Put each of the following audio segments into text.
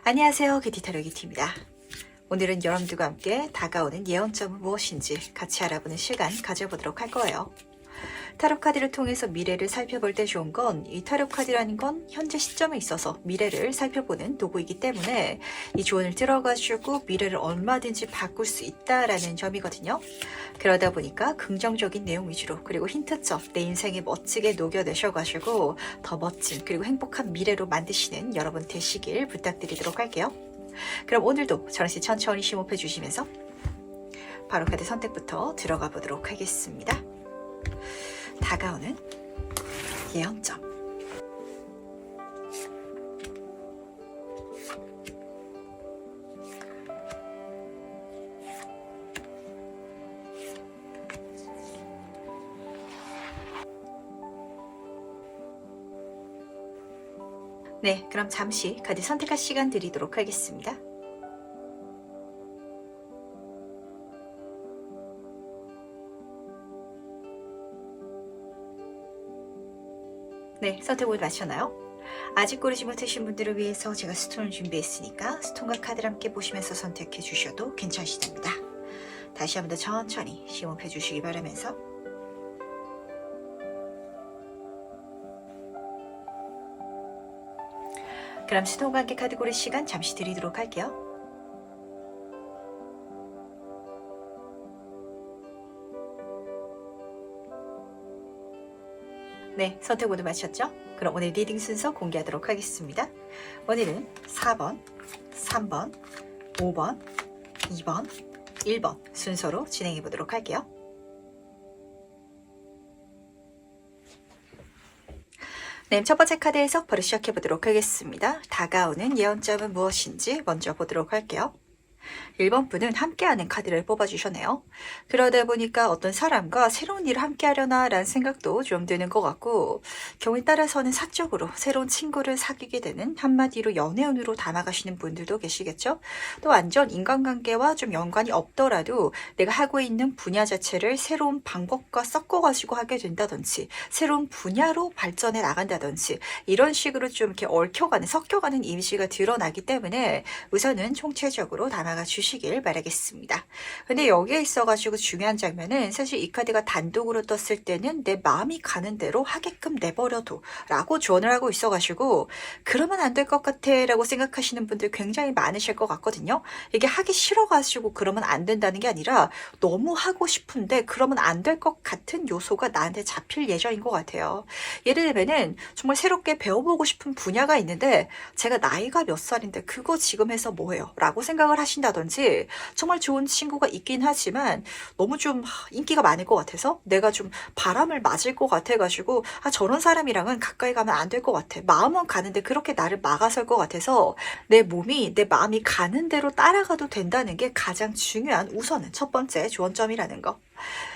안녕하세요. 기티타로 기티입니다. 오늘은 여러분들과 함께 다가오는 예언점은 무엇인지 같이 알아보는 시간 가져보도록 할 거예요. 타로 카드를 통해서 미래를 살펴볼 때 좋은 건 이 타로 카드라는 건 현재 시점에 있어서 미래를 살펴보는 도구이기 때문에 이 조언을 들어가지고 미래를 얼마든지 바꿀 수 있다라는 점이거든요. 그러다 보니까 긍정적인 내용 위주로 그리고 힌트점 내 인생에 멋지게 녹여내셔가지고 더 멋진 그리고 행복한 미래로 만드시는 여러분 되시길 부탁드리도록 할게요. 그럼 오늘도 저랑씩 천천히 심호흡해 주시면서 바로 카드 선택부터 들어가 보도록 하겠습니다. 다가오는 예언점. 네, 그럼 잠시 카드 선택할 시간 드리도록 하겠습니다. 네, 선택을 마셨나요? 아직 고르지 못하신 분들을 위해서 제가 스톤을 준비했으니까 스톤과 카드를 함께 보시면서 선택해 주셔도 괜찮으십니다. 다시 한번 더 천천히 심호흡해 주시기 바라면서 그럼 스톤과 함께 카드 고를 시간 잠시 드리도록 할게요. 네, 선택 모두 마쳤죠? 그럼 오늘 리딩 순서 공개하도록 하겠습니다. 오늘은 4번, 3번, 5번, 2번, 1번 순서로 진행해 보도록 할게요. 네, 첫 번째 카드 해석 바로 시작해 보도록 하겠습니다. 다가오는 예언점은 무엇인지 먼저 보도록 할게요. 1번 분은 함께하는 카드를 뽑아주셨네요. 그러다 보니까 어떤 사람과 새로운 일을 함께하려나 라는 생각도 좀 드는 것 같고 경우에 따라서는 사적으로 새로운 친구를 사귀게 되는 한마디로 연애운으로 담아가시는 분들도 계시겠죠. 또 완전 인간관계와 좀 연관이 없더라도 내가 하고 있는 분야 자체를 새로운 방법과 섞어가지고 하게 된다든지 새로운 분야로 발전해 나간다든지 이런 식으로 좀 이렇게 얽혀가는 섞여가는 이미지가 드러나기 때문에 우선은 총체적으로 담아가 주시길 바라겠습니다. 근데 여기에 있어가지고 중요한 장면은 사실 이 카드가 단독으로 떴을 때는 내 마음이 가는 대로 하게끔 내버려둬 라고 조언을 하고 있어가지고 그러면 안 될 것 같아 라고 생각하시는 분들 굉장히 많으실 것 같거든요. 이게 하기 싫어가지고 그러면 안 된다는 게 아니라 너무 하고 싶은데 그러면 안 될 것 같은 요소가 나한테 잡힐 예정인 것 같아요. 예를 들면은 정말 새롭게 배워보고 싶은 분야가 있는데 제가 나이가 몇 살인데 그거 지금 해서 뭐해요? 라고 생각을 하신다든지 정말 좋은 친구가 있긴 하지만 너무 좀 인기가 많을 것 같아서 내가 좀 바람을 맞을 것 같아가지고 저런 사람이랑은 가까이 가면 안 될 것 같아. 마음은 가는데 그렇게 나를 막아설 것 같아서 내 몸이 내 마음이 가는 대로 따라가도 된다는 게 가장 중요한 우선은 첫 번째 조언점이라는 거.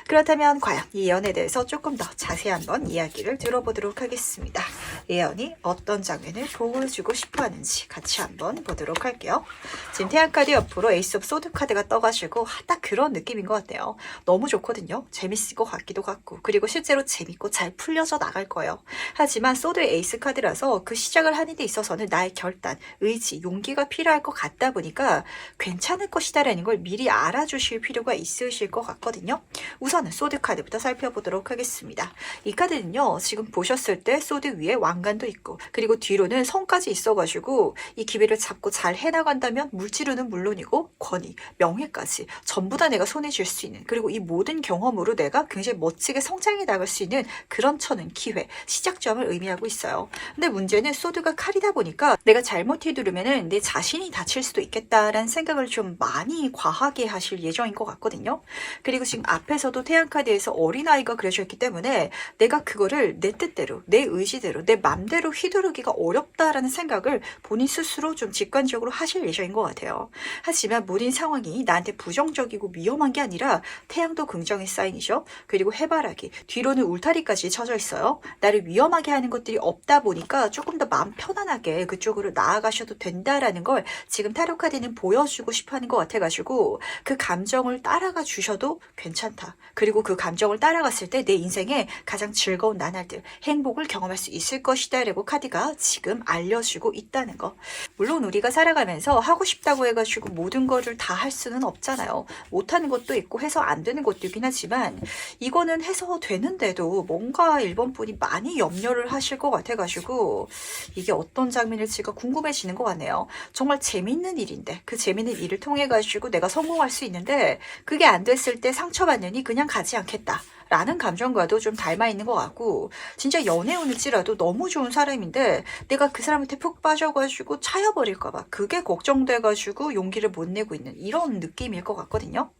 그렇다면 과연 이 예언에 대해서 조금 더 자세히 한번 이야기를 들어보도록 하겠습니다. 예언이 어떤 장면을 보여주고 싶어 하는지 같이 한번 보도록 할게요. 지금 태양 카드 옆으로 에이스 오브 소드 카드가 떠가지고 딱 그런 느낌인 것 같아요. 너무 좋거든요. 재밌을 것 같기도 같고 그리고 실제로 재밌고 잘 풀려져 나갈 거예요. 하지만 소드의 에이스 카드라서 그 시작을 하는 데 있어서는 나의 결단, 의지, 용기가 필요할 것 같다 보니까 괜찮을 것이다라는 걸 미리 알아주실 필요가 있으실 것 같거든요. 우선은 소드 카드부터 살펴보도록 하겠습니다. 이 카드는요, 지금 보셨을 때 소드 위에 왕관도 있고 그리고 뒤로는 성까지 있어가지고 이 기회를 잡고 잘 해나간다면 물질은 물론이고 권위, 명예까지 전부 다 내가 손에 쥘 수 있는 그리고 이 모든 경험으로 내가 굉장히 멋지게 성장해 나갈 수 있는 그런 처는 기회, 시작점을 의미하고 있어요. 근데 문제는 소드가 칼이다 보니까 내가 잘못 휘두르면은 내 자신이 다칠 수도 있겠다라는 생각을 좀 많이 과하게 하실 예정인 것 같거든요. 그리고 지금 앞에서도 태양카드에서 어린아이가 그려져 있기 때문에 내가 그거를 내 뜻대로 내 의지대로 내 맘대로 휘두르기가 어렵다라는 생각을 본인 스스로 좀 직관적으로 하실 예정인 것 같아요. 하지만 모든 상황이 나한테 부정적이고 위험한 게 아니라 태양도 긍정의 사인이죠. 그리고 해바라기 뒤로는 울타리까지 쳐져 있어요. 나를 위험하게 하는 것들이 없다 보니까 조금 더 마음 편안하게 그쪽으로 나아가셔도 된다라는 걸 지금 타로카드는 보여주고 싶어 하는 것 같아가지고 그 감정을 따라가 주셔도 괜찮아요. 괜찮다. 그리고 그 감정을 따라갔을 때 내 인생에 가장 즐거운 나날들, 행복을 경험할 수 있을 것이다 라고 카드가 지금 알려주고 있다는 거. 물론 우리가 살아가면서 하고 싶다고 해가지고 모든 거를 다 할 수는 없잖아요. 못하는 것도 있고 해서 안 되는 것도 있긴 하지만 이거는 해서 되는데도 뭔가 1번 분이 많이 염려를 하실 것 같아가지고 이게 어떤 장면일지가 궁금해지는 것 같네요. 정말 재밌는 일인데 그 재밌는 일을 통해 가지고 내가 성공할 수 있는데 그게 안 됐을 때 상처받느니 그냥 가지 않겠다 라는 감정과도 좀 닮아 있는 것 같고, 진짜 연애운일지라도 너무 좋은 사람인데 내가 그 사람한테 푹 빠져가지고 차여버릴까봐 그게 걱정돼가지고 용기를 못 내고 있는 이런 느낌일 것 같거든요.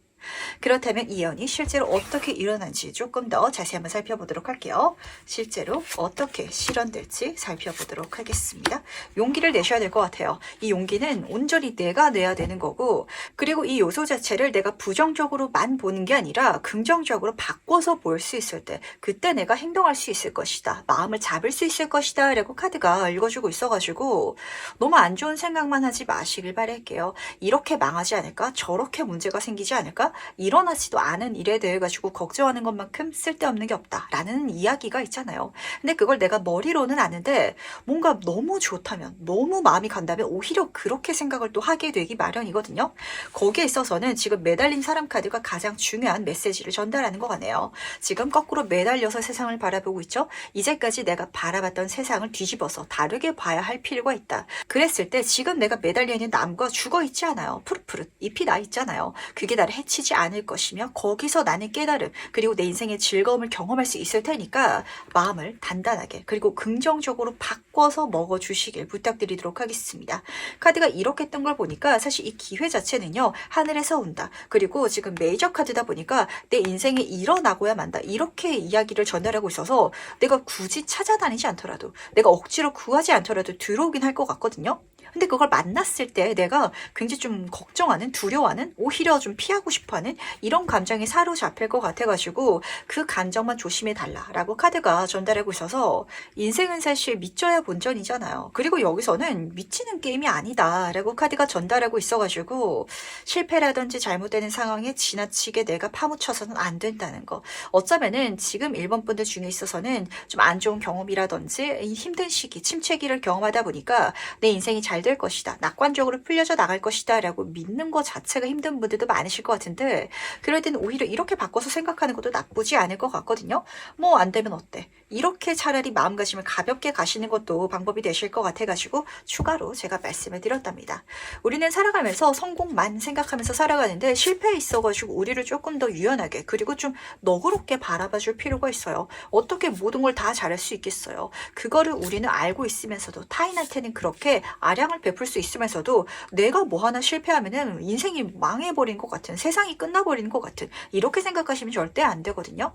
그렇다면 이 연이 실제로 어떻게 일어난지 조금 더 자세히 한번 살펴보도록 할게요. 실제로 어떻게 실현될지 살펴보도록 하겠습니다. 용기를 내셔야 될 것 같아요. 이 용기는 온전히 내가 내야 되는 거고, 그리고 이 요소 자체를 내가 부정적으로만 보는 게 아니라 긍정적으로 바꿔서 볼 수 있을 때 그때 내가 행동할 수 있을 것이다. 마음을 잡을 수 있을 것이다 라고 카드가 읽어주고 있어가지고 너무 안 좋은 생각만 하지 마시길 바랄게요. 이렇게 망하지 않을까? 저렇게 문제가 생기지 않을까? 일어나지도 않은 일에 대해 가지고 걱정하는 것만큼 쓸데없는 게 없다라는 이야기가 있잖아요. 근데 그걸 내가 머리로는 아는데 뭔가 너무 좋다면, 너무 마음이 간다면 오히려 그렇게 생각을 또 하게 되기 마련이거든요. 거기에 있어서는 지금 매달린 사람 카드가 가장 중요한 메시지를 전달하는 것 같네요. 지금 거꾸로 매달려서 세상을 바라보고 있죠. 이제까지 내가 바라봤던 세상을 뒤집어서 다르게 봐야 할 필요가 있다. 그랬을 때 지금 내가 매달려 있는 나무가 죽어 있지 않아요. 푸릇푸릇 잎이 나 있잖아요. 그게 나를 해치지 않을 것이며 거기서 나는 깨달음 그리고 내 인생의 즐거움을 경험할 수 있을 테니까 마음을 단단하게 그리고 긍정적으로 바꿔서 먹어주시길 부탁드리도록 하겠습니다. 카드가 이렇게 뜬 걸 보니까 사실 이 기회 자체는요 하늘에서 온다. 그리고 지금 메이저 카드다 보니까 내 인생에 일어나고야 만다. 이렇게 이야기를 전달하고 있어서 내가 굳이 찾아다니지 않더라도 내가 억지로 구하지 않더라도 들어오긴 할 것 같거든요. 근데 그걸 만났을 때 내가 굉장히 좀 걱정하는, 두려워하는, 오히려 좀 피하고 싶어하는 이런 감정이 사로잡힐 것 같아가지고 그 감정만 조심해달라라고 카드가 전달하고 있어서 인생은 사실 믿져야 본전이잖아요. 그리고 여기서는 미치는 게임이 아니다라고 카드가 전달하고 있어가지고 실패라든지 잘못되는 상황에 지나치게 내가 파묻혀서는 안 된다는 거. 어쩌면은 지금 1번 분들 중에 있어서는 좀 안 좋은 경험이라든지 힘든 시기, 침체기를 경험하다 보니까 내 인생이 잘 될 것이다. 낙관적으로 풀려져 나갈 것이다. 라고 믿는 것 자체가 힘든 분들도 많으실 것 같은데 그럴 때는 오히려 이렇게 바꿔서 생각하는 것도 나쁘지 않을 것 같거든요. 뭐 안 되면 어때? 이렇게 차라리 마음가짐을 가볍게 가시는 것도 방법이 되실 것 같아가지고 추가로 제가 말씀을 드렸답니다. 우리는 살아가면서 성공만 생각하면서 살아가는데 실패에 있어가지고 우리를 조금 더 유연하게 그리고 좀 너그럽게 바라봐 줄 필요가 있어요. 어떻게 모든 걸 다 잘할 수 있겠어요. 그거를 우리는 알고 있으면서도 타인한테는 그렇게 아량을 베풀 수 있으면서도 내가 뭐 하나 실패하면은 인생이 망해버린 것 같은, 세상이 끝나버리는 것 같은 이렇게 생각하시면 절대 안 되거든요.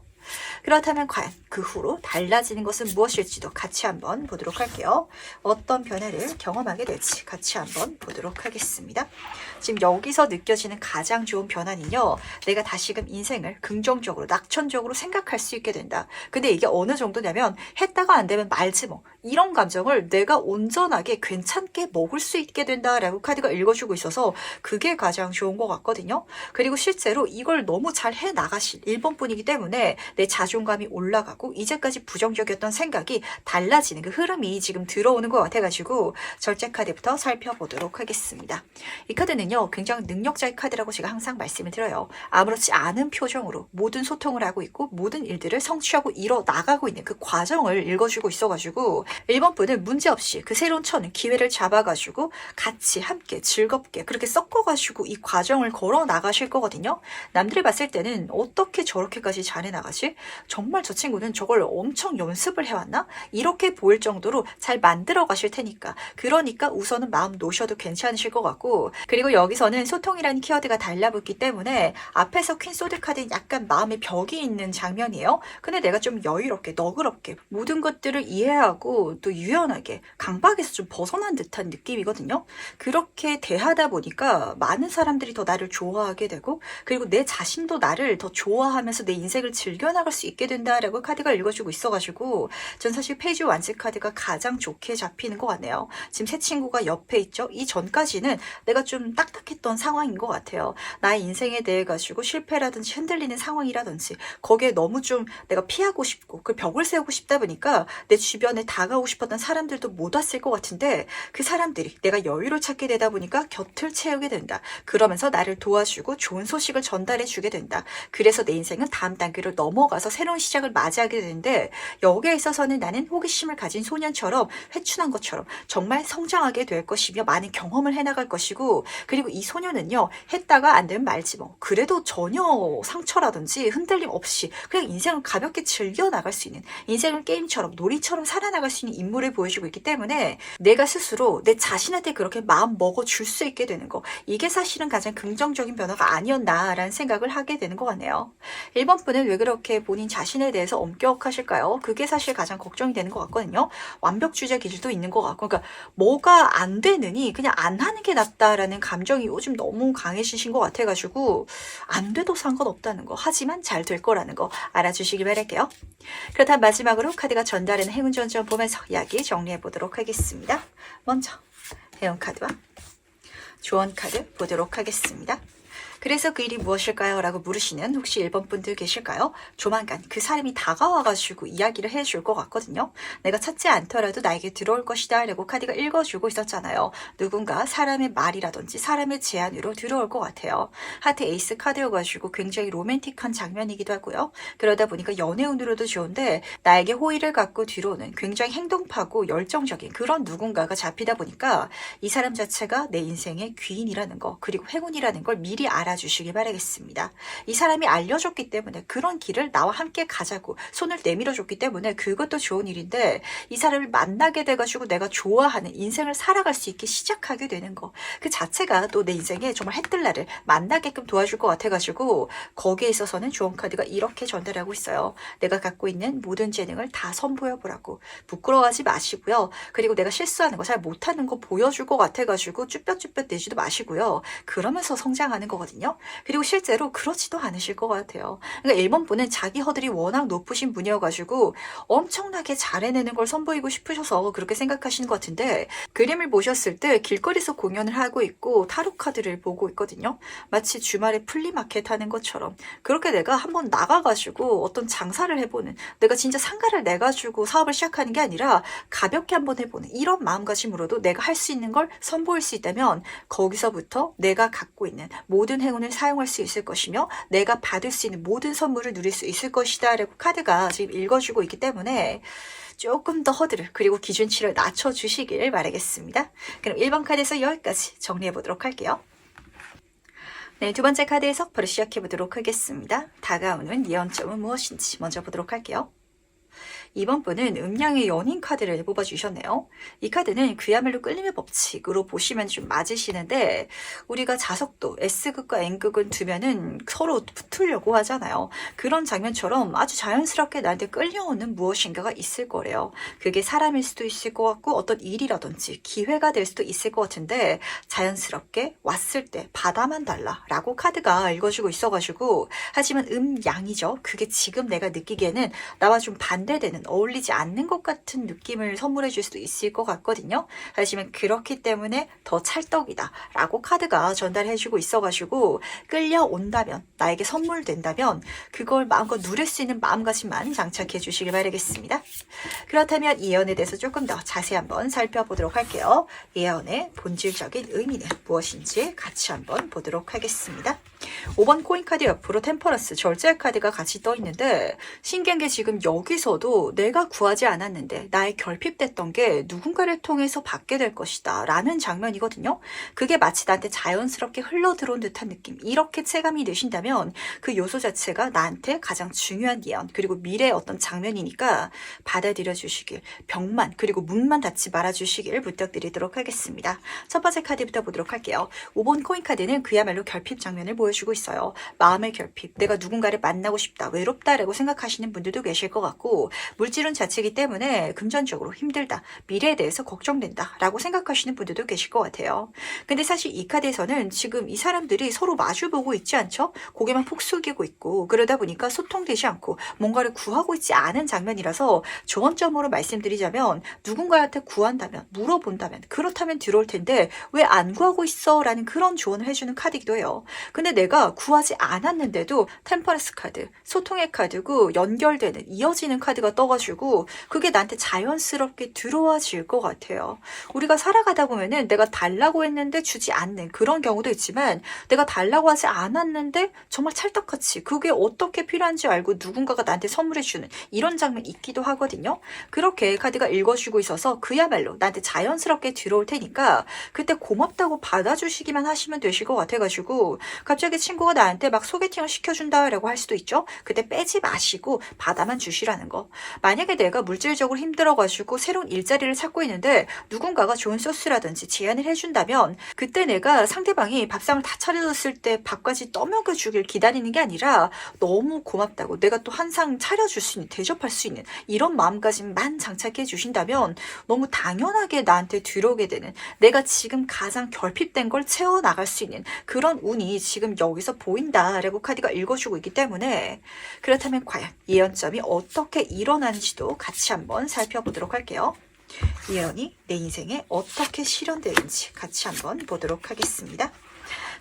그렇다면 과연 그 후로 달라지는 것은 무엇일지도 같이 한번 보도록 할게요. 어떤 변화를 경험하게 될지 같이 한번 보도록 하겠습니다. 지금 여기서 느껴지는 가장 좋은 변화는요. 내가 다시금 인생을 긍정적으로 낙천적으로 생각할 수 있게 된다. 근데 이게 어느 정도냐면 했다가 안 되면 말지 뭐. 이런 감정을 내가 온전하게 괜찮게 먹을 수 있게 된다라고 카드가 읽어주고 있어서 그게 가장 좋은 것 같거든요. 그리고 실제로 이걸 너무 잘 해나가실 1번 분이기 때문에 내 자존감이 올라가고 이제까지 부정적이었던 생각이 달라지는 그 흐름이 지금 들어오는 것 같아가지고 절제 카드부터 살펴보도록 하겠습니다. 이 카드는요 굉장히 능력자의 카드라고 제가 항상 말씀을 드려요. 아무렇지 않은 표정으로 모든 소통을 하고 있고 모든 일들을 성취하고 이뤄 나가고 있는 그 과정을 읽어주고 있어가지고 1번 분은 문제없이 그 새로운 처는 기회를 잡아가지고 같이 함께 즐겁게 그렇게 섞어가지고 이 과정을 걸어 나가실 거거든요. 남들이 봤을 때는 어떻게 저렇게까지 잘해나가지? 정말 저 친구는 저걸 엄청 연습을 해왔나? 이렇게 보일 정도로 잘 만들어 가실 테니까 그러니까 우선은 마음 놓으셔도 괜찮으실 것 같고 그리고 여기서는 소통이라는 키워드가 달라붙기 때문에 앞에서 퀸 소드 카드는 약간 마음의 벽이 있는 장면이에요. 근데 내가 좀 여유롭게 너그럽게 모든 것들을 이해하고 또 유연하게 강박에서 좀 벗어난 듯한 느낌이거든요. 그렇게 대하다 보니까 많은 사람들이 더 나를 좋아하게 되고, 그리고 내 자신도 나를 더 좋아하면서 내 인생을 즐겨나갈 수 있게 된다라고 카드가 읽어주고 있어가지고 전 사실 페이지 완즈 카드가 가장 좋게 잡히는 것 같네요. 지금 새 친구가 옆에 있죠. 이 전까지는 내가 좀 딱딱했던 상황인 것 같아요. 나의 인생에 대해 가지고 실패라든지 흔들리는 상황이라든지 거기에 너무 좀 내가 피하고 싶고 그 벽을 세우고 싶다 보니까 내 주변에 다가오고 싶었던 사람들도 못 왔을 것 같은데, 그 사람들이 내가 여유를 찾게 되다 보니까 곁을 채우게 된다. 그러면서 나를 도와주고 좋은 소식을 전달해 주게 된다. 그래서 내 인생은 다음 단계로 넘어가서 새로운 시작을 맞이하게 되는데, 여기에 있어서는 나는 호기심을 가진 소년처럼 회춘한 것처럼 정말 성장하게 될 것이며 많은 경험을 해나갈 것이고, 그리고 이 소년은요, 했다가 안 되면 말지 뭐. 그래도 전혀 상처라든지 흔들림 없이 그냥 인생을 가볍게 즐겨나갈 수 있는, 인생을 게임처럼 놀이처럼 살아나갈 수 있는 인물을 보여주고 있기 때문에 내가 스스로 내 자신한테 그렇게 마음 먹어줄 수 있게 되는 거, 이게 사실은 가장 긍정적인 변화가 아니었나라는 생각을 하게 되는 것 같네요. 1번 분은 왜 그렇게 본인 자신에 대해서 엄격하실까요? 그게 사실 가장 걱정이 되는 것 같거든요. 완벽주의 기질도 있는 것 같고, 그러니까 뭐가 안 되느니 그냥 안 하는 게 낫다라는 감정이 요즘 너무 강해지신 것 같아가지고 안 돼도 상관없다는 거, 하지만 잘 될 거라는 거 알아주시길 바랄게요. 그렇다면 마지막으로 카드가 전달하는 행운 전전 보면서 이야기 정리해 보도록 하겠습니다. 먼저 행운 카드와 조언 카드 보도록 하겠습니다. 그래서 그 일이 무엇일까요? 라고 물으시는 혹시 1번 분들 계실까요? 조만간 그 사람이 다가와가지고 이야기를 해줄 것 같거든요. 내가 찾지 않더라도 나에게 들어올 것이다 라고 카드가 읽어주고 있었잖아요. 누군가 사람의 말이라든지 사람의 제안으로 들어올 것 같아요. 하트 에이스 카드여가지고 굉장히 로맨틱한 장면이기도 하고요. 그러다 보니까 연애운으로도 좋은데 나에게 호의를 갖고 들어오는 굉장히 행동파고 열정적인 그런 누군가가 잡히다 보니까 이 사람 자체가 내 인생의 귀인이라는 거, 그리고 행운이라는 걸 미리 알아주시기 바라겠습니다. 이 사람이 알려줬기 때문에 그런 길을 나와 함께 가자고 손을 내밀어줬기 때문에 그것도 좋은 일인데, 이 사람을 만나게 돼가지고 내가 좋아하는 인생을 살아갈 수 있게 시작하게 되는 거, 그 자체가 또 내 인생에 정말 해뜰 날을 만나게끔 도와줄 것 같아가지고 거기에 있어서는 조언 카드가 이렇게 전달하고 있어요. 내가 갖고 있는 모든 재능을 다 선보여보라고. 부끄러워하지 마시고요. 그리고 내가 실수하는 거 잘 못하는 거 보여줄 것 같아가지고 쭈뼛쭈뼛 내지도 마시고요. 그러면서 성장하는 거거든요. 그리고 실제로 그렇지도 않으실 것 같아요. 그러니까 1번 분은 자기 허들이 워낙 높으신 분이어가지고 엄청나게 잘 해내는 걸 선보이고 싶으셔서 그렇게 생각하시는 것 같은데, 그림을 보셨을 때 길거리에서 공연을 하고 있고 타로 카드를 보고 있거든요. 마치 주말에 플리마켓 하는 것처럼 그렇게 내가 한번 나가가지고 어떤 장사를 해보는, 내가 진짜 상가를 내가지고 사업을 시작하는 게 아니라 가볍게 한번 해보는 이런 마음가짐으로도 내가 할 수 있는 걸 선보일 수 있다면, 거기서부터 내가 갖고 있는 모든 행운을 사용할 수 있을 것이며 내가 받을 수 있는 모든 선물을 누릴 수 있을 것이다 라고 카드가 지금 읽어주고 있기 때문에 조금 더 허들을, 그리고 기준치를 낮춰주시길 바라겠습니다. 그럼 1번 카드에서 여기까지 정리해 보도록 할게요. 네, 두 번째 카드 해석 바로 시작해 보도록 하겠습니다. 다가오는 예언점은 무엇인지 먼저 보도록 할게요. 2번 분은 음양의 연인 카드를 뽑아주셨네요. 이 카드는 그야말로 끌림의 법칙으로 보시면 좀 맞으시는데, 우리가 자석도 S극과 N극은 두면은 서로 붙으려고 하잖아요. 그런 장면처럼 아주 자연스럽게 나한테 끌려오는 무엇인가가 있을 거래요. 그게 사람일 수도 있을 것 같고 어떤 일이라든지 기회가 될 수도 있을 것 같은데, 자연스럽게 왔을 때 받아만 달라 라고 카드가 읽어주고 있어가지고, 하지만 양이죠. 그게 지금 내가 느끼기에는 나와 좀 반대되는, 어울리지 않는 것 같은 느낌을 선물해 줄 수도 있을 것 같거든요. 하지만 그렇기 때문에 더 찰떡이다 라고 카드가 전달해 주고 있어가지고, 끌려온다면, 나에게 선물 된다면 그걸 마음껏 누릴 수 있는 마음가짐만 장착해 주시길 바라겠습니다. 그렇다면 이 예언에 대해서 조금 더 자세히 한번 살펴보도록 할게요. 예언의 본질적인 의미는 무엇인지 같이 한번 보도록 하겠습니다. 5번 코인 카드 옆으로 템퍼런스 절제 카드가 같이 떠 있는데, 신기한 게 지금 여기서도 내가 구하지 않았는데 나의 결핍됐던 게 누군가를 통해서 받게 될 것이다 라는 장면이거든요. 그게 마치 나한테 자연스럽게 흘러들어온 듯한 느낌, 이렇게 체감이 되신다면 그 요소 자체가 나한테 가장 중요한 예언, 그리고 미래의 어떤 장면이니까 받아들여 주시길, 벽만 그리고 문만 닫지 말아 주시길 부탁드리도록 하겠습니다. 첫 번째 카드부터 보도록 할게요. 5번 코인 카드는 그야말로 결핍 장면을 보여주고 읽어주고 있어요. 마음의 결핍, 내가 누군가를 만나고 싶다, 외롭다라고 생각하시는 분들도 계실 것 같고, 물질운 자체이기 때문에 금전적으로 힘들다, 미래에 대해서 걱정된다 라고 생각하시는 분들도 계실 것 같아요. 근데 사실 이 카드에서는 지금 이 사람들이 서로 마주보고 있지 않죠? 고개만 푹 숙이고 있고, 그러다 보니까 소통되지 않고 뭔가를 구하고 있지 않은 장면이라서 조언점으로 말씀드리자면, 누군가한테 구한다면, 물어본다면, 그렇다면 들어올 텐데 왜 안 구하고 있어? 라는 그런 조언을 해주는 카드이기도 해요. 근데 내가 구하지 않았는데도 템퍼런스 카드, 소통의 카드고 연결되는, 이어지는 카드가 떠가지고 그게 나한테 자연스럽게 들어와질 것 같아요. 우리가 살아가다 보면은 내가 달라고 했는데 주지 않는 그런 경우도 있지만, 내가 달라고 하지 않았는데 정말 찰떡같이 그게 어떻게 필요한지 알고 누군가가 나한테 선물해주는 이런 장면이 있기도 하거든요. 그렇게 카드가 읽어주고 있어서 그야말로 나한테 자연스럽게 들어올 테니까 그때 고맙다고 받아주시기만 하시면 되실 것 같아가지고, 갑자기 친구가 나한테 막 소개팅을 시켜준다라고 할 수도 있죠. 그때 빼지 마시고 받아만 주시라는 거. 만약에 내가 물질적으로 힘들어가지고 새로운 일자리를 찾고 있는데 누군가가 좋은 소스라든지 제안을 해준다면, 그때 내가 상대방이 밥상을 다 차려줬을 때 밥까지 떠먹여주길 기다리는 게 아니라 너무 고맙다고, 내가 또 한 상 차려줄 수 있는, 대접할 수 있는 이런 마음가짐만 장착해 주신다면 너무 당연하게 나한테 들어오게 되는, 내가 지금 가장 결핍된 걸 채워나갈 수 있는 그런 운이 지금 여기서 보인다라고 카드가 읽어주고 있기 때문에, 그렇다면 과연 예언점이 어떻게 일어나는지도 같이 한번 살펴보도록 할게요. 예언이 내 인생에 어떻게 실현되는지 같이 한번 보도록 하겠습니다.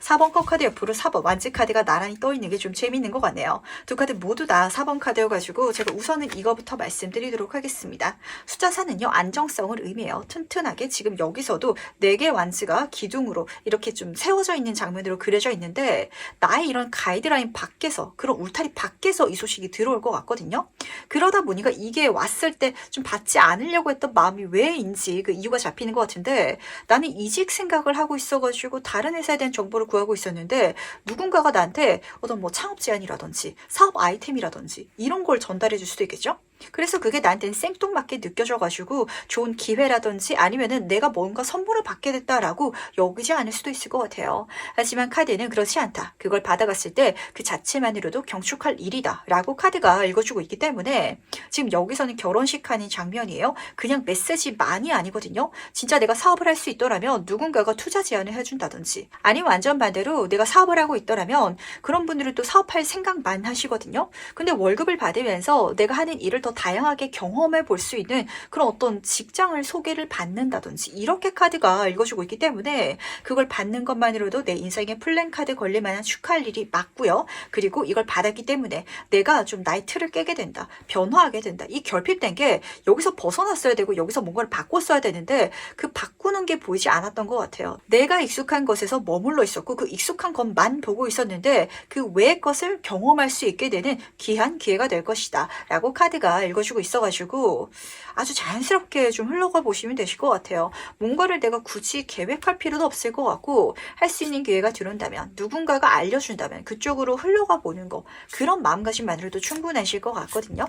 4번 카드 옆으로 4번 완지 카드가 나란히 떠있는 게 좀 재밌는 것 같네요. 두 카드 모두 다 4번 카드여가지고 제가 우선은 이거부터 말씀드리도록 하겠습니다. 숫자 4는요, 안정성을 의미해요. 튼튼하게 지금 여기서도 4개 완지가 기둥으로 이렇게 좀 세워져 있는 장면으로 그려져 있는데, 나의 이런 가이드라인 밖에서, 그런 울타리 밖에서 이 소식이 들어올 것 같거든요. 그러다 보니까 이게 왔을 때 좀 받지 않으려고 했던 마음이 왜인지 그 이유가 잡히는 것 같은데, 나는 이직 생각을 하고 있어가지고 다른 회사에 대한 정보를 구하고 있었는데 누군가가 나한테 어떤 뭐 창업 제안이라든지 사업 아이템이라든지 이런 걸 전달해 줄 수도 있겠죠? 그래서 그게 나한테는 생뚱맞게 느껴져가지고 좋은 기회라든지 아니면은 내가 뭔가 선물을 받게 됐다라고 여기지 않을 수도 있을 것 같아요. 하지만 카드는 그렇지 않다. 그걸 받아갔을 때 그 자체만으로도 경축할 일이다 라고 카드가 읽어주고 있기 때문에, 지금 여기서는 결혼식 하는 장면이에요. 그냥 메시지만이 아니거든요. 진짜 내가 사업을 할 수 있더라면 누군가가 투자 제안을 해준다든지, 아니면 완전 반대로 내가 사업을 하고 있더라면 그런 분들은 또 사업할 생각만 하시거든요. 근데 월급을 받으면서 내가 하는 일을 더 다양하게 경험해 볼 수 있는 그런 어떤 직장을 소개를 받는다든지, 이렇게 카드가 읽어주고 있기 때문에 그걸 받는 것만으로도 내 인생에 플랜카드 걸릴 만한 축하할 일이 맞고요. 그리고 이걸 받았기 때문에 내가 좀 나의 틀을 깨게 된다, 변화하게 된다. 이 결핍된 게 여기서 벗어났어야 되고 여기서 뭔가를 바꿨어야 되는데 그 바꾸는 게 보이지 않았던 것 같아요. 내가 익숙한 것에서 머물러 있었고 그 익숙한 것만 보고 있었는데 그 외의 것을 경험할 수 있게 되는 귀한 기회가 될 것이다 라고 카드가 읽어주고 있어가지고 아주 자연스럽게 좀 흘러가 보시면 되실 것 같아요. 뭔가를 내가 굳이 계획할 필요도 없을 것 같고, 할 수 있는 기회가 들어온다면, 누군가가 알려준다면 그쪽으로 흘러가 보는 거, 그런 마음가짐만으로도 충분하실 것 같거든요.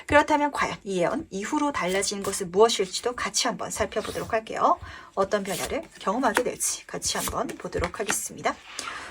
그렇다면 과연 이 예언 이후로 달라진 것은 무엇일지도 같이 한번 살펴보도록 할게요. 어떤 변화를 경험하게 될지 같이 한번 보도록 하겠습니다.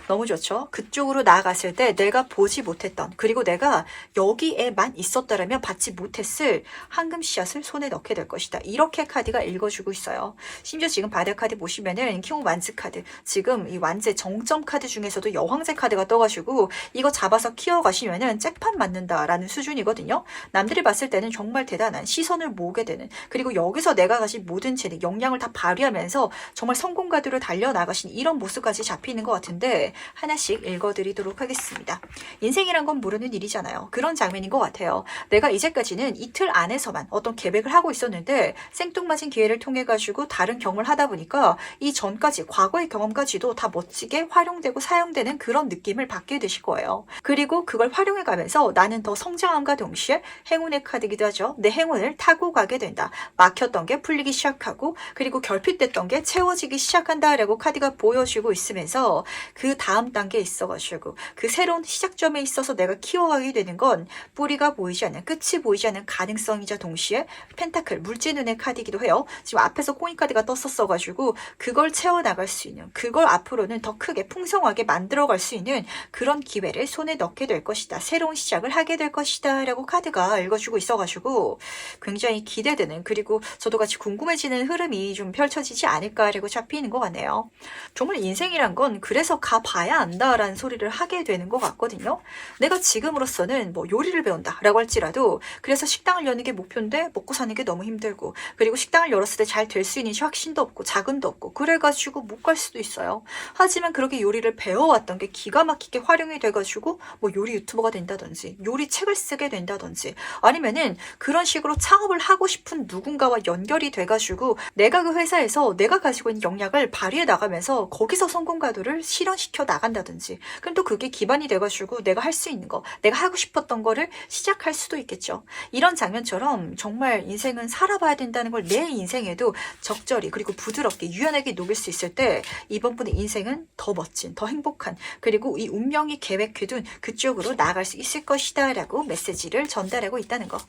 너무 좋죠? 그쪽으로 나아갔을 때 내가 보지 못했던, 그리고 내가 여기에만 있었더라면 받지 못했을 황금 씨앗을 손에 넣게 될 것이다. 이렇게 카드가 읽어주고 있어요. 심지어 지금 바다 카드 보시면은 킹 완즈 카드, 지금 이 완즈 정점 카드 중에서도 여황제 카드가 떠가지고 이거 잡아서 키워가시면은 잭팟 맞는다라는 수준이거든요. 남들이 봤을 때는 정말 대단한 시선을 모으게 되는, 그리고 여기서 내가 가진 모든 재능, 역량을 다 발휘하면서 정말 성공 가드로 달려나가신 이런 모습까지 잡히는 것 같은데, 하나씩 읽어드리도록 하겠습니다. 인생이란 건 모르는 일이잖아요. 그런 장면인 것 같아요. 내가 이제까지는 이틀 안에서만 어떤 계획을 하고 있었는데 생뚱맞은 기회를 통해 가지고 다른 경험을 하다 보니까 이 전까지, 과거의 경험까지도 다 멋지게 활용되고 사용되는 그런 느낌을 받게 되실 거예요. 그리고 그걸 활용해 가면서 나는 더 성장함과 동시에 행운의 카드이기도 하죠. 내 행운을 타고 가게 된다. 막혔던 게 풀리기 시작하고, 그리고 결핍됐던 게 채워지기 시작한다라고 카드가 보여주고 있으면서 그 다음 단계에 있어가지고 그 새로운 시작점에 있어서 내가 키워가게 되는 건 뿌리가 보이지 않는, 끝이 보이지 않는 가능성이자 동시에 펜타클, 물지눈의 카드이기도 해요. 지금 앞에서 코인 카드가 떴었어가지고 그걸 채워나갈 수 있는, 그걸 앞으로는 더 크게 풍성하게 만들어갈 수 있는 그런 기회를 손에 넣게 될 것이다. 새로운 시작을 하게 될 것이다 라고 카드가 읽어주고 있어가지고 굉장히 기대되는, 그리고 저도 같이 궁금해지는 흐름이 좀 펼쳐지지 않을까라고 잡히는 것 같네요. 정말 인생이란 건 그래서 가봐야 안다라는 소리를 하게 되는 것 같거든요. 내가 지금으로서는 뭐 요리를 배운다 라고 할지라도 그래서 식당을 여는 게 목표인데 먹고 사는 게 너무 힘들고, 그리고 식당을 열었을 때 잘 될 수 있는 확신도 없고 자금도 없고 그래가지고 못 갈 수도 있어요. 하지만 그렇게 요리를 배워왔던 게 기가 막히게 활용이 돼가지고 뭐 요리 유튜버가 된다든지 요리 책을 쓰게 된다든지, 아니면은 그런 식으로 창업을 하고 싶은 누군가와 연결이 돼가지고 내가 그 회사에서 내가 가지고 있는 역량을 발휘해 나가면서 거기서 성공 가도를 실현시켜 나간다든지, 그럼 또 그게 기반이 돼가지고 내가 할 수 있는 거, 내가 하고 싶었던 거를 시작할 수도 있겠죠. 이런 장면처럼 정말 인생은 살아봐야 된다는 걸 내 인생에도 적절히 그리고 부드럽게 유연하게 녹일 수 있을 때 이번 분의 인생은 더 멋진, 더 행복한, 그리고 이 운명이 계획해둔 그쪽으로 나아갈 수 있을 것이다 라고 메시지를 전달하고 있다는 거.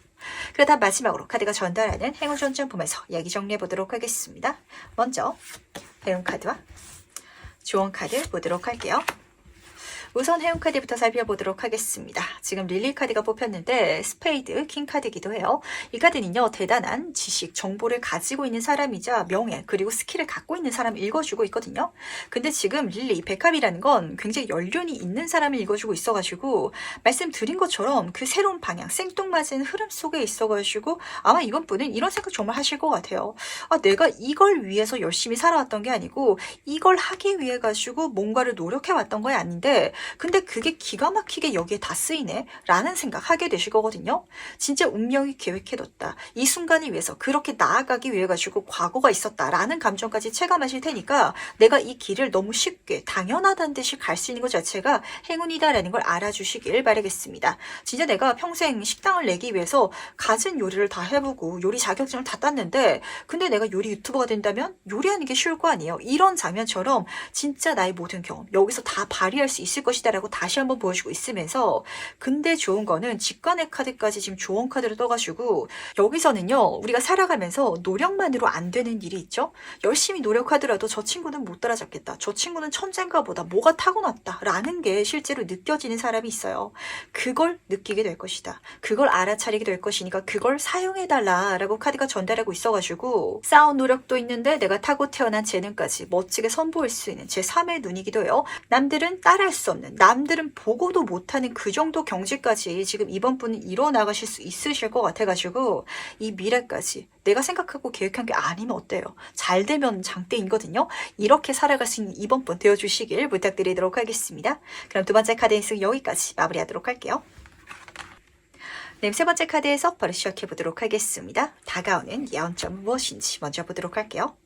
그러다 마지막으로 카드가 전달하는 행운 전점 보면서 이야기 정리해 보도록 하겠습니다. 먼저 행운 카드와 조언 카드 보도록 할게요. 우선 행운 카드부터 살펴보도록 하겠습니다. 지금 릴리 카드가 뽑혔는데 스페이드, 킹 카드이기도 해요. 이 카드는요, 대단한 지식, 정보를 가지고 있는 사람이자 명예, 그리고 스킬을 갖고 있는 사람을 읽어주고 있거든요. 근데 지금 릴리, 백합이라는 건 굉장히 연륜이 있는 사람을 읽어주고 있어가지고 말씀드린 것처럼 그 새로운 방향, 생뚱맞은 흐름 속에 있어가지고 아마 이번 분은 이런 생각 정말 하실 것 같아요. 아, 내가 이걸 위해서 열심히 살아왔던 게 아니고 이걸 하기 위해 가지고 뭔가를 노력해왔던 거 아닌데 근데 그게 기가 막히게 여기에 다 쓰이네 라는 생각하게 되실 거거든요. 진짜 운명이 계획해뒀다, 이 순간을 위해서 그렇게 나아가기 위해 가지고 과거가 있었다라는 감정까지 체감하실 테니까 내가 이 길을 너무 쉽게 당연하다는 듯이 갈 수 있는 것 자체가 행운이다라는 걸 알아주시길 바라겠습니다. 진짜 내가 평생 식당을 내기 위해서 갖은 요리를 다 해보고 요리 자격증을 다 땄는데 근데 내가 요리 유튜버가 된다면 요리하는 게 쉬울 거 아니에요. 이런 장면처럼 진짜 나의 모든 경험 여기서 다 발휘할 수 있을 것이다 라고 다시 한번 보여주고 있으면서, 근데 좋은 거는 직관의 카드까지 지금 조언 카드로 떠가지고 여기서는요, 우리가 살아가면서 노력만으로 안 되는 일이 있죠. 열심히 노력하더라도 저 친구는 못 따라잡겠다, 저 친구는 천재인가 보다, 뭐가 타고났다 라는 게 실제로 느껴지는 사람이 있어요. 그걸 느끼게 될 것이다, 그걸 알아차리게 될 것이니까 그걸 사용해달라 라고 카드가 전달하고 있어가지고 쌓은 노력도 있는데 내가 타고 태어난 재능까지 멋지게 선보일 수 있는 제3의 눈이기도 해요. 남들은 따라할 수 없는, 남들은 보고도 못하는 그 정도 경지까지 지금 이번 분은 이뤄나가실 수 있으실 것 같아가지고 이 미래까지 내가 생각하고 계획한 게 아니면 어때요? 잘 되면 장땡이거든요. 이렇게 살아갈 수 있는 이번 분 되어주시길 부탁드리도록 하겠습니다. 그럼 두 번째 카드 인수 여기까지 마무리하도록 할게요. 네, 세 번째 카드에서 바로 시작해보도록 하겠습니다. 다가오는 예언점은 무엇인지 먼저 보도록 할게요.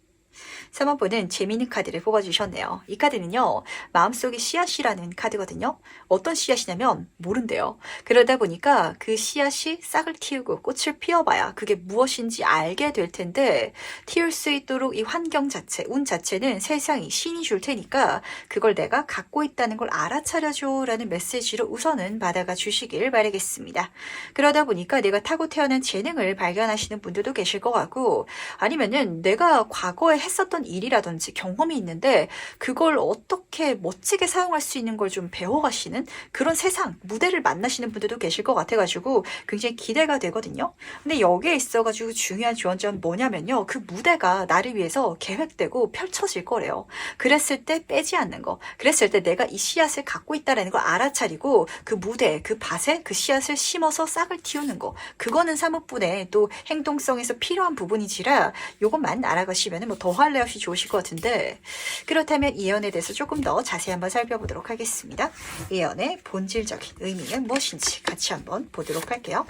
3번 분은 재미있는 카드를 뽑아주셨네요. 이 카드는요, 마음속의 씨앗이라는 카드거든요. 어떤 씨앗이냐면 모른대요. 그러다 보니까 그 씨앗이 싹을 틔우고 꽃을 피워봐야 그게 무엇인지 알게 될 텐데, 틔울 수 있도록 이 환경 자체, 운 자체는 세상이 신이 줄 테니까 그걸 내가 갖고 있다는 걸 알아차려줘 라는 메시지로 우선은 받아가 주시길 바라겠습니다. 그러다 보니까 내가 타고 태어난 재능을 발견하시는 분들도 계실 것 같고, 아니면은 내가 과거에 했었던 일이라든지 경험이 있는데 그걸 어떻게 멋지게 사용할 수 있는 걸 좀 배워가시는 그런 세상, 무대를 만나시는 분들도 계실 것 같아가지고 굉장히 기대가 되거든요. 근데 여기에 있어가지고 중요한 조언점은 뭐냐면요, 그 무대가 나를 위해서 계획되고 펼쳐질 거래요. 그랬을 때 빼지 않는 거, 그랬을 때 내가 이 씨앗을 갖고 있다는 걸 알아차리고 그 무대, 그 밭에 그 씨앗을 심어서 싹을 틔우는 거, 그거는 사뭇분의 또 행동성에서 필요한 부분이지라 요것만 알아가시면 뭐 더할 래 없이 좋으실 것 같은데, 그렇다면 이 예언에 대해서 조금 더 자세히 한번 살펴보도록 하겠습니다. 이 예언의 본질적인 의미는 무엇인지 같이 한번 보도록 할게요.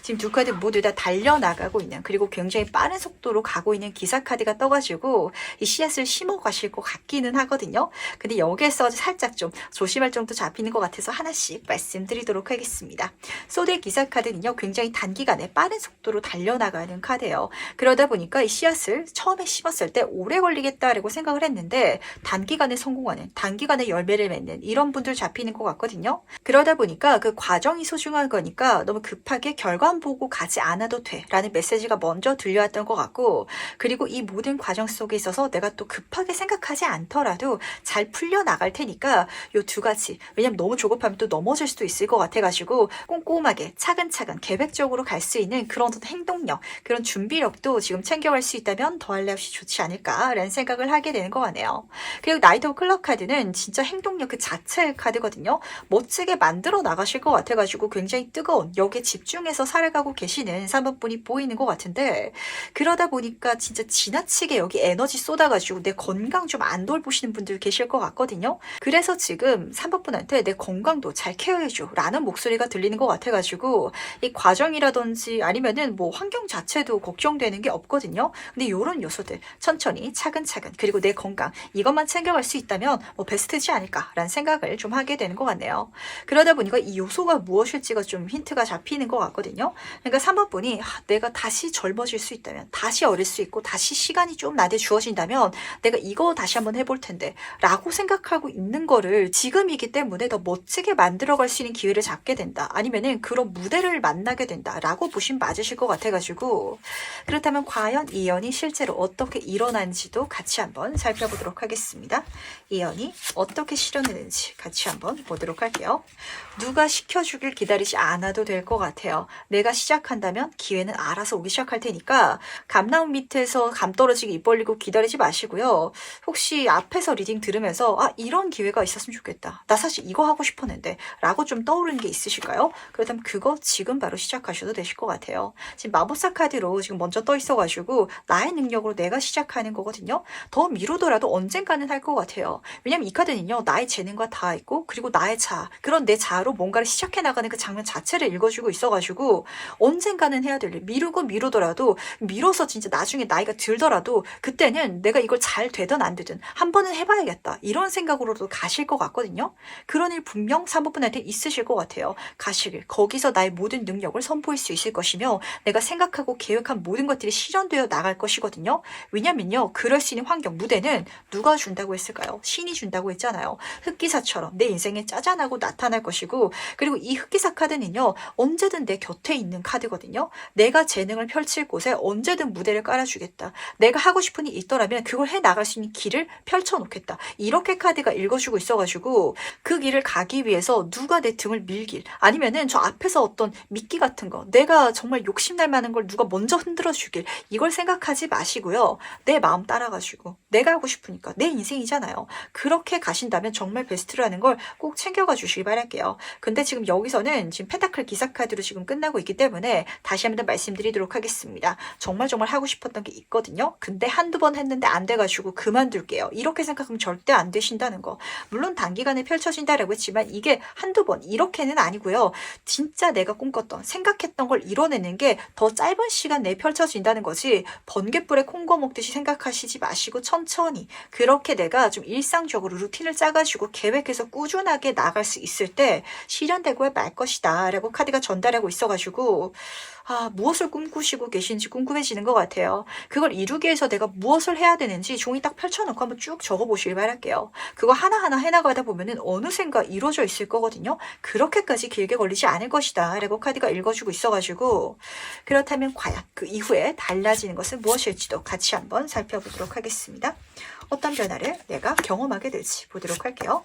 지금 두 카드 모두 다 달려나가고 있는, 그리고 굉장히 빠른 속도로 가고 있는 기사 카드가 떠가지고 이 씨앗을 심어 가실 것 같기는 하거든요. 근데 여기에서 살짝 좀 조심할 정도 잡히는 것 같아서 하나씩 말씀드리도록 하겠습니다. 소드의 기사 카드는요, 굉장히 단기간에 빠른 속도로 달려나가는 카드예요. 그러다 보니까 이 씨앗을 처음에 심었을 때 오래 걸리겠다라고 생각을 했는데 단기간에 성공하는, 단기간에 열매를 맺는 이런 분들 잡히는 것 같거든요. 그러다 보니까 그 과정이 소중한 거니까 너무 급하게 결과만 보고 가지 않아도 돼 라는 메시지가 먼저 들려왔던 것 같고, 그리고 이 모든 과정 속에 있어서 내가 또 급하게 생각하지 않더라도 잘 풀려나갈 테니까 요 두 가지, 왜냐면 너무 조급하면 또 넘어질 수도 있을 것 같아가지고 꼼꼼하게 차근차근 계획적으로 갈 수 있는 그런 행동력, 그런 준비력도 지금 챙겨갈 수 있다면 더할 래 없이 좋지 않을까라는 생각을 하게 되는 것 같네요. 그리고 나이트 오브 클럽 카드는 진짜 행동력 그 자체의 카드거든요. 멋지게 만들어 나가실 것 같아가지고 굉장히 뜨거운, 여기에 집중해서 살아가고 계시는 3번 분이 보이는 것 같은데, 그러다 보니까 진짜 지나치게 여기 에너지 쏟아가지고 내 건강 좀 안 돌보시는 분들 계실 것 같거든요. 그래서 지금 3번 분한테 내 건강도 잘 케어해줘 라는 목소리가 들리는 것 같아가지고 이 과정이라든지 아니면은 뭐 환경 자체도 걱정되는 게 없거든요. 근데 이런 요소들 천천히 차근차근, 그리고 내 건강 이것만 챙겨갈 수 있다면 뭐 베스트지 않을까라는 생각을 좀 하게 되는 것 같네요. 그러다 보니까 이 요소가 무엇일지가 좀 힌트가 잡히는 것 같거든요. 그러니까 3번 분이 내가 다시 젊어질 수 있다면, 다시 어릴 수 있고 다시 시간이 좀 나한테 주어진다면 내가 이거 다시 한번 해볼 텐데 라고 생각하고 있는 거를 지금이기 때문에 더 멋지게 만들어갈 수 있는 기회를 잡게 된다, 아니면은 그런 무대를 만나게 된다 라고 보시면 맞으실 것 같아가지고, 그렇다면 과연 이 연이 실제로 어떻게 일어난지도 같이 한번 살펴보도록 하겠습니다. 이 연이 어떻게 실현되는지 같이 한번 보도록 할게요. 누가 시켜주길 기다리지 않아도 될 것 같아요. 내가 시작한다면 기회는 알아서 오기 시작할 테니까 감나무 밑에서 감 떨어지게 입 벌리고 기다리지 마시고요. 혹시 앞에서 리딩 들으면서 이런 기회가 있었으면 좋겠다, 나 사실 이거 하고 싶었는데 라고 좀 떠오르는 게 있으실까요? 그렇다면 그거 지금 바로 시작하셔도 되실 것 같아요. 지금 마법사 카드로 지금 먼저 떠 있어가지고 나의 능력으로 내가 시작하는 거거든요. 더 미루더라도 언젠가는 할 것 같아요. 왜냐면 이 카드는요, 나의 재능과 다 있고, 그리고 나의 자아, 그런 내 자아로 뭔가를 시작해 나가는 그 장면 자체를 읽어주고 있어가지고 언젠가는 해야 될 일, 미루고 미루더라도, 미뤄서 진짜 나중에 나이가 들더라도 그때는 내가 이걸 잘 되든 안 되든 한 번은 해봐야겠다 이런 생각으로도 가실 것 같거든요. 그런 일 분명 3번분한테 있으실 것 같아요. 가시길, 거기서 나의 모든 능력을 선보일 수 있을 것이며 내가 생각하고 계획한 모든 것들이 실현되어 나갈 것이거든요. 왜냐면요, 그럴 수 있는 환경, 무대는 누가 준다고 했을까요? 신이 준다고 했잖아요. 흑기사처럼 내 인생에 짜잔하고 나타날 것이고, 그리고 이 흑기사 카드는요, 언제든 내 곁에 있는 카드거든요. 내가 재능을 펼칠 곳에 언제든 무대를 깔아주겠다, 내가 하고 싶은 일이 있더라면 그걸 해 나갈 수 있는 길을 펼쳐놓겠다, 이렇게 카드가 읽어주고 있어가지고 그 길을 가기 위해서 누가 내 등을 밀길, 아니면은 저 앞에서 어떤 미끼 같은 거, 내가 정말 욕심날 만한 걸 누가 먼저 흔들어 주길, 이걸 생각하지 마시고요. 내 마음 따라가지고 내가 하고 싶으니까, 내 인생이잖아요. 그렇게 가신다면 정말 베스트라는 걸 꼭 챙겨가 주시기 바랄게요. 근데 지금 여기서는 지금 펜타클 기사 카드로 지금 끝나고 있기 때문에 다시 한번 말씀드리도록 하겠습니다. 정말 하고 싶었던 게 있거든요. 근데 한두 번 했는데 안 돼가지고 그만둘게요, 이렇게 생각하면 절대 안 되신다는 거. 물론 단기간에 펼쳐진다라고 했지만 이게 한두 번 이렇게는 아니고요. 진짜 내가 꿈꿨던, 생각했던 걸 이뤄내는 게 더 짧은 시간 내에 펼쳐진다는 거지, 번갯불에 콩고 먹듯이 생각하시지 마시고 천천히, 그렇게 내가 좀 일상적으로 루틴을 짜가지고 계획해서 꾸준하게 나갈 수 있을 때 실현되고 말 것이다 라고 카드가 전달하고 있어가지고, 무엇을 꿈꾸시고 계신지 궁금해지는 것 같아요. 그걸 이루기 위해서 내가 무엇을 해야 되는지 종이 딱 펼쳐놓고 한번 쭉 적어보시길 바랄게요. 그거 하나하나 해나가다 보면은 어느샌가 이루어져 있을 거거든요. 그렇게까지 길게 걸리지 않을 것이다 라고 카드가 읽어주고 있어가지고, 그렇다면 과연 그 이후에 달라지는 것은 무엇일지도 같이 한번 살펴보도록 하겠습니다. 어떤 변화를 내가 경험하게 될지 보도록 할게요.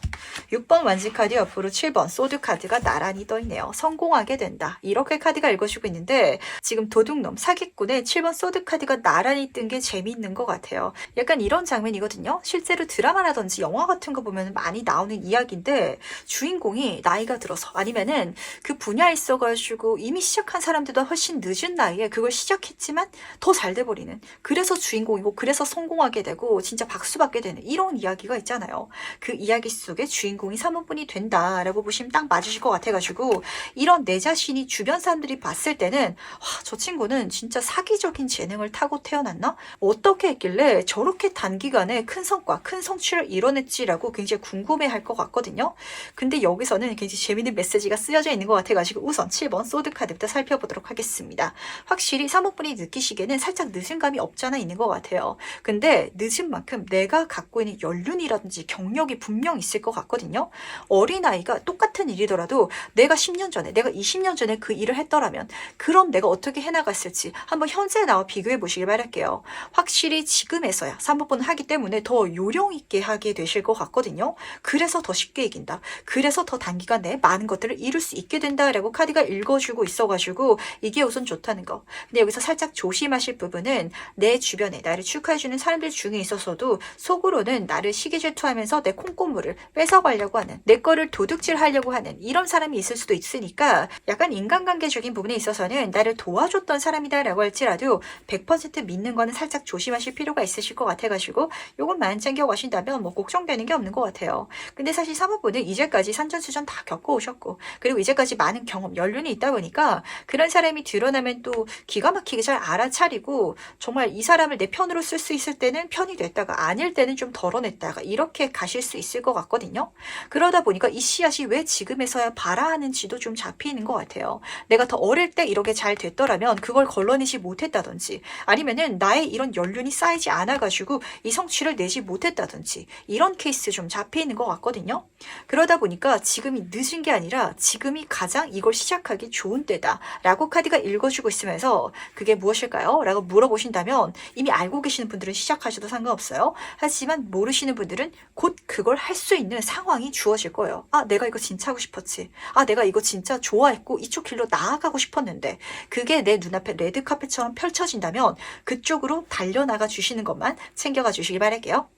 6번 완지 카드 옆으로 7번 소드 카드가 나란히 떠있네요. 성공하게 된다, 이렇게 카드가 읽어주고 있는데, 지금 도둑놈 사기꾼의 7번 소드 카드가 나란히 뜬 게 재미있는 것 같아요. 약간 이런 장면이거든요. 실제로 드라마라든지 영화 같은 거 보면 많이 나오는 이야기인데, 주인공이 나이가 들어서 아니면은 그 분야에 있어가지고 이미 시작한 사람들보다 훨씬 늦은 나이에 그걸 시작했지만 더 잘 돼버리는, 그래서 주인공이고 그래서 성공하게 되고 진짜 박수 받게 되는 이런 이야기가 있잖아요. 그 이야기 속에 주인공이 3번분이 된다라고 보시면 딱 맞으실 것 같아가지고, 이런 내 자신이 주변에 주변 사람들이 봤을 때는 와, 저 친구는 진짜 사기적인 재능을 타고 태어났나? 어떻게 했길래 저렇게 단기간에 큰 성과, 큰 성취를 이뤄냈지라고 굉장히 궁금해할 것 같거든요. 근데 여기서는 굉장히 재밌는 메시지가 쓰여져 있는 것 같아가지고 우선 7번 소드 카드부터 살펴보도록 하겠습니다. 확실히 사모분이 느끼시기에는 살짝 늦은 감이 없잖아 있는 것 같아요. 근데 늦은 만큼 내가 갖고 있는 연륜이라든지 경력이 분명 있을 것 같거든요. 어린아이가 똑같은 일이더라도 내가 10년 전에, 내가 20년 전에 그 일을 했더라면 그럼 내가 어떻게 해나갔을지 한번 현재 나와 비교해 보시길 바랄게요. 확실히 지금에서야 사모분을 하기 때문에 더 요령 있게 하게 되실 것 같거든요. 그래서 더 쉽게 이긴다. 그래서 더 단기간 내에 많은 것들을 이룰 수 있게 된다라고 카드가 읽어주고 있어가지고 이게 우선 좋다는 거. 근데 여기서 살짝 조심하실 부분은 내 주변에 나를 축하해주는 사람들 중에 있어서도 속으로는 나를 시기질투하면서 내 콩고물을 뺏어가려고 하는, 내 거를 도둑질하려고 하는 이런 사람이 있을 수도 있으니까 약간 인간관계적인 부분에 있어서는 나를 도와줬던 사람이다라고 할지라도 100% 믿는 거는 살짝 조심하실 필요가 있으실 것 같아가지고 요것만 챙겨가신다면 뭐 걱정되는 게 없는 것 같아요. 근데 사실 사모분은 이제까지 산전수전 다 겪어오셨고 그리고 이제까지 많은 경험, 연륜이 있다 보니까 그런 사람이 드러나면 또 기가 막히게 잘 알아차리고 정말 이 사람을 내 편으로 쓸 수 있을 때는 편이 됐다가 아닐 때는 좀 덜어냈다가 이렇게 가실 수 있을 것 같거든요. 그러다 보니까 이 씨앗이 왜 지금에서야 발아하는지도 좀 잡히는 것 같아요. 내가 더 어릴 때 이렇게 잘 됐더라면 그걸 걸러내지 못했다든지 아니면은 나의 이런 연륜이 쌓이지 않아가지고 이 성취를 내지 못했다든지 이런 케이스 좀 잡히는 것 같거든요. 그러다 보니까 지금이 늦은 게 아니라 지금이 가장 이걸 시작하기 좋은 때다 라고 카드가 읽어주고 있으면서 그게 무엇일까요? 라고 물어보신다면 이미 알고 계시는 분들은 시작하셔도 상관없어요. 하지만 모르시는 분들은 곧 그걸 할 수 있는 상황이 주어질 거예요. 아, 내가 이거 진짜 하고 싶었지. 아, 내가 이거 진짜 좋아했고 이쪽 길로 나아가고 싶었는데 그게 내 눈앞에 레드카펫처럼 펼쳐진다면 그쪽으로 달려나가 주시는 것만 챙겨가 주시기 바랄게요.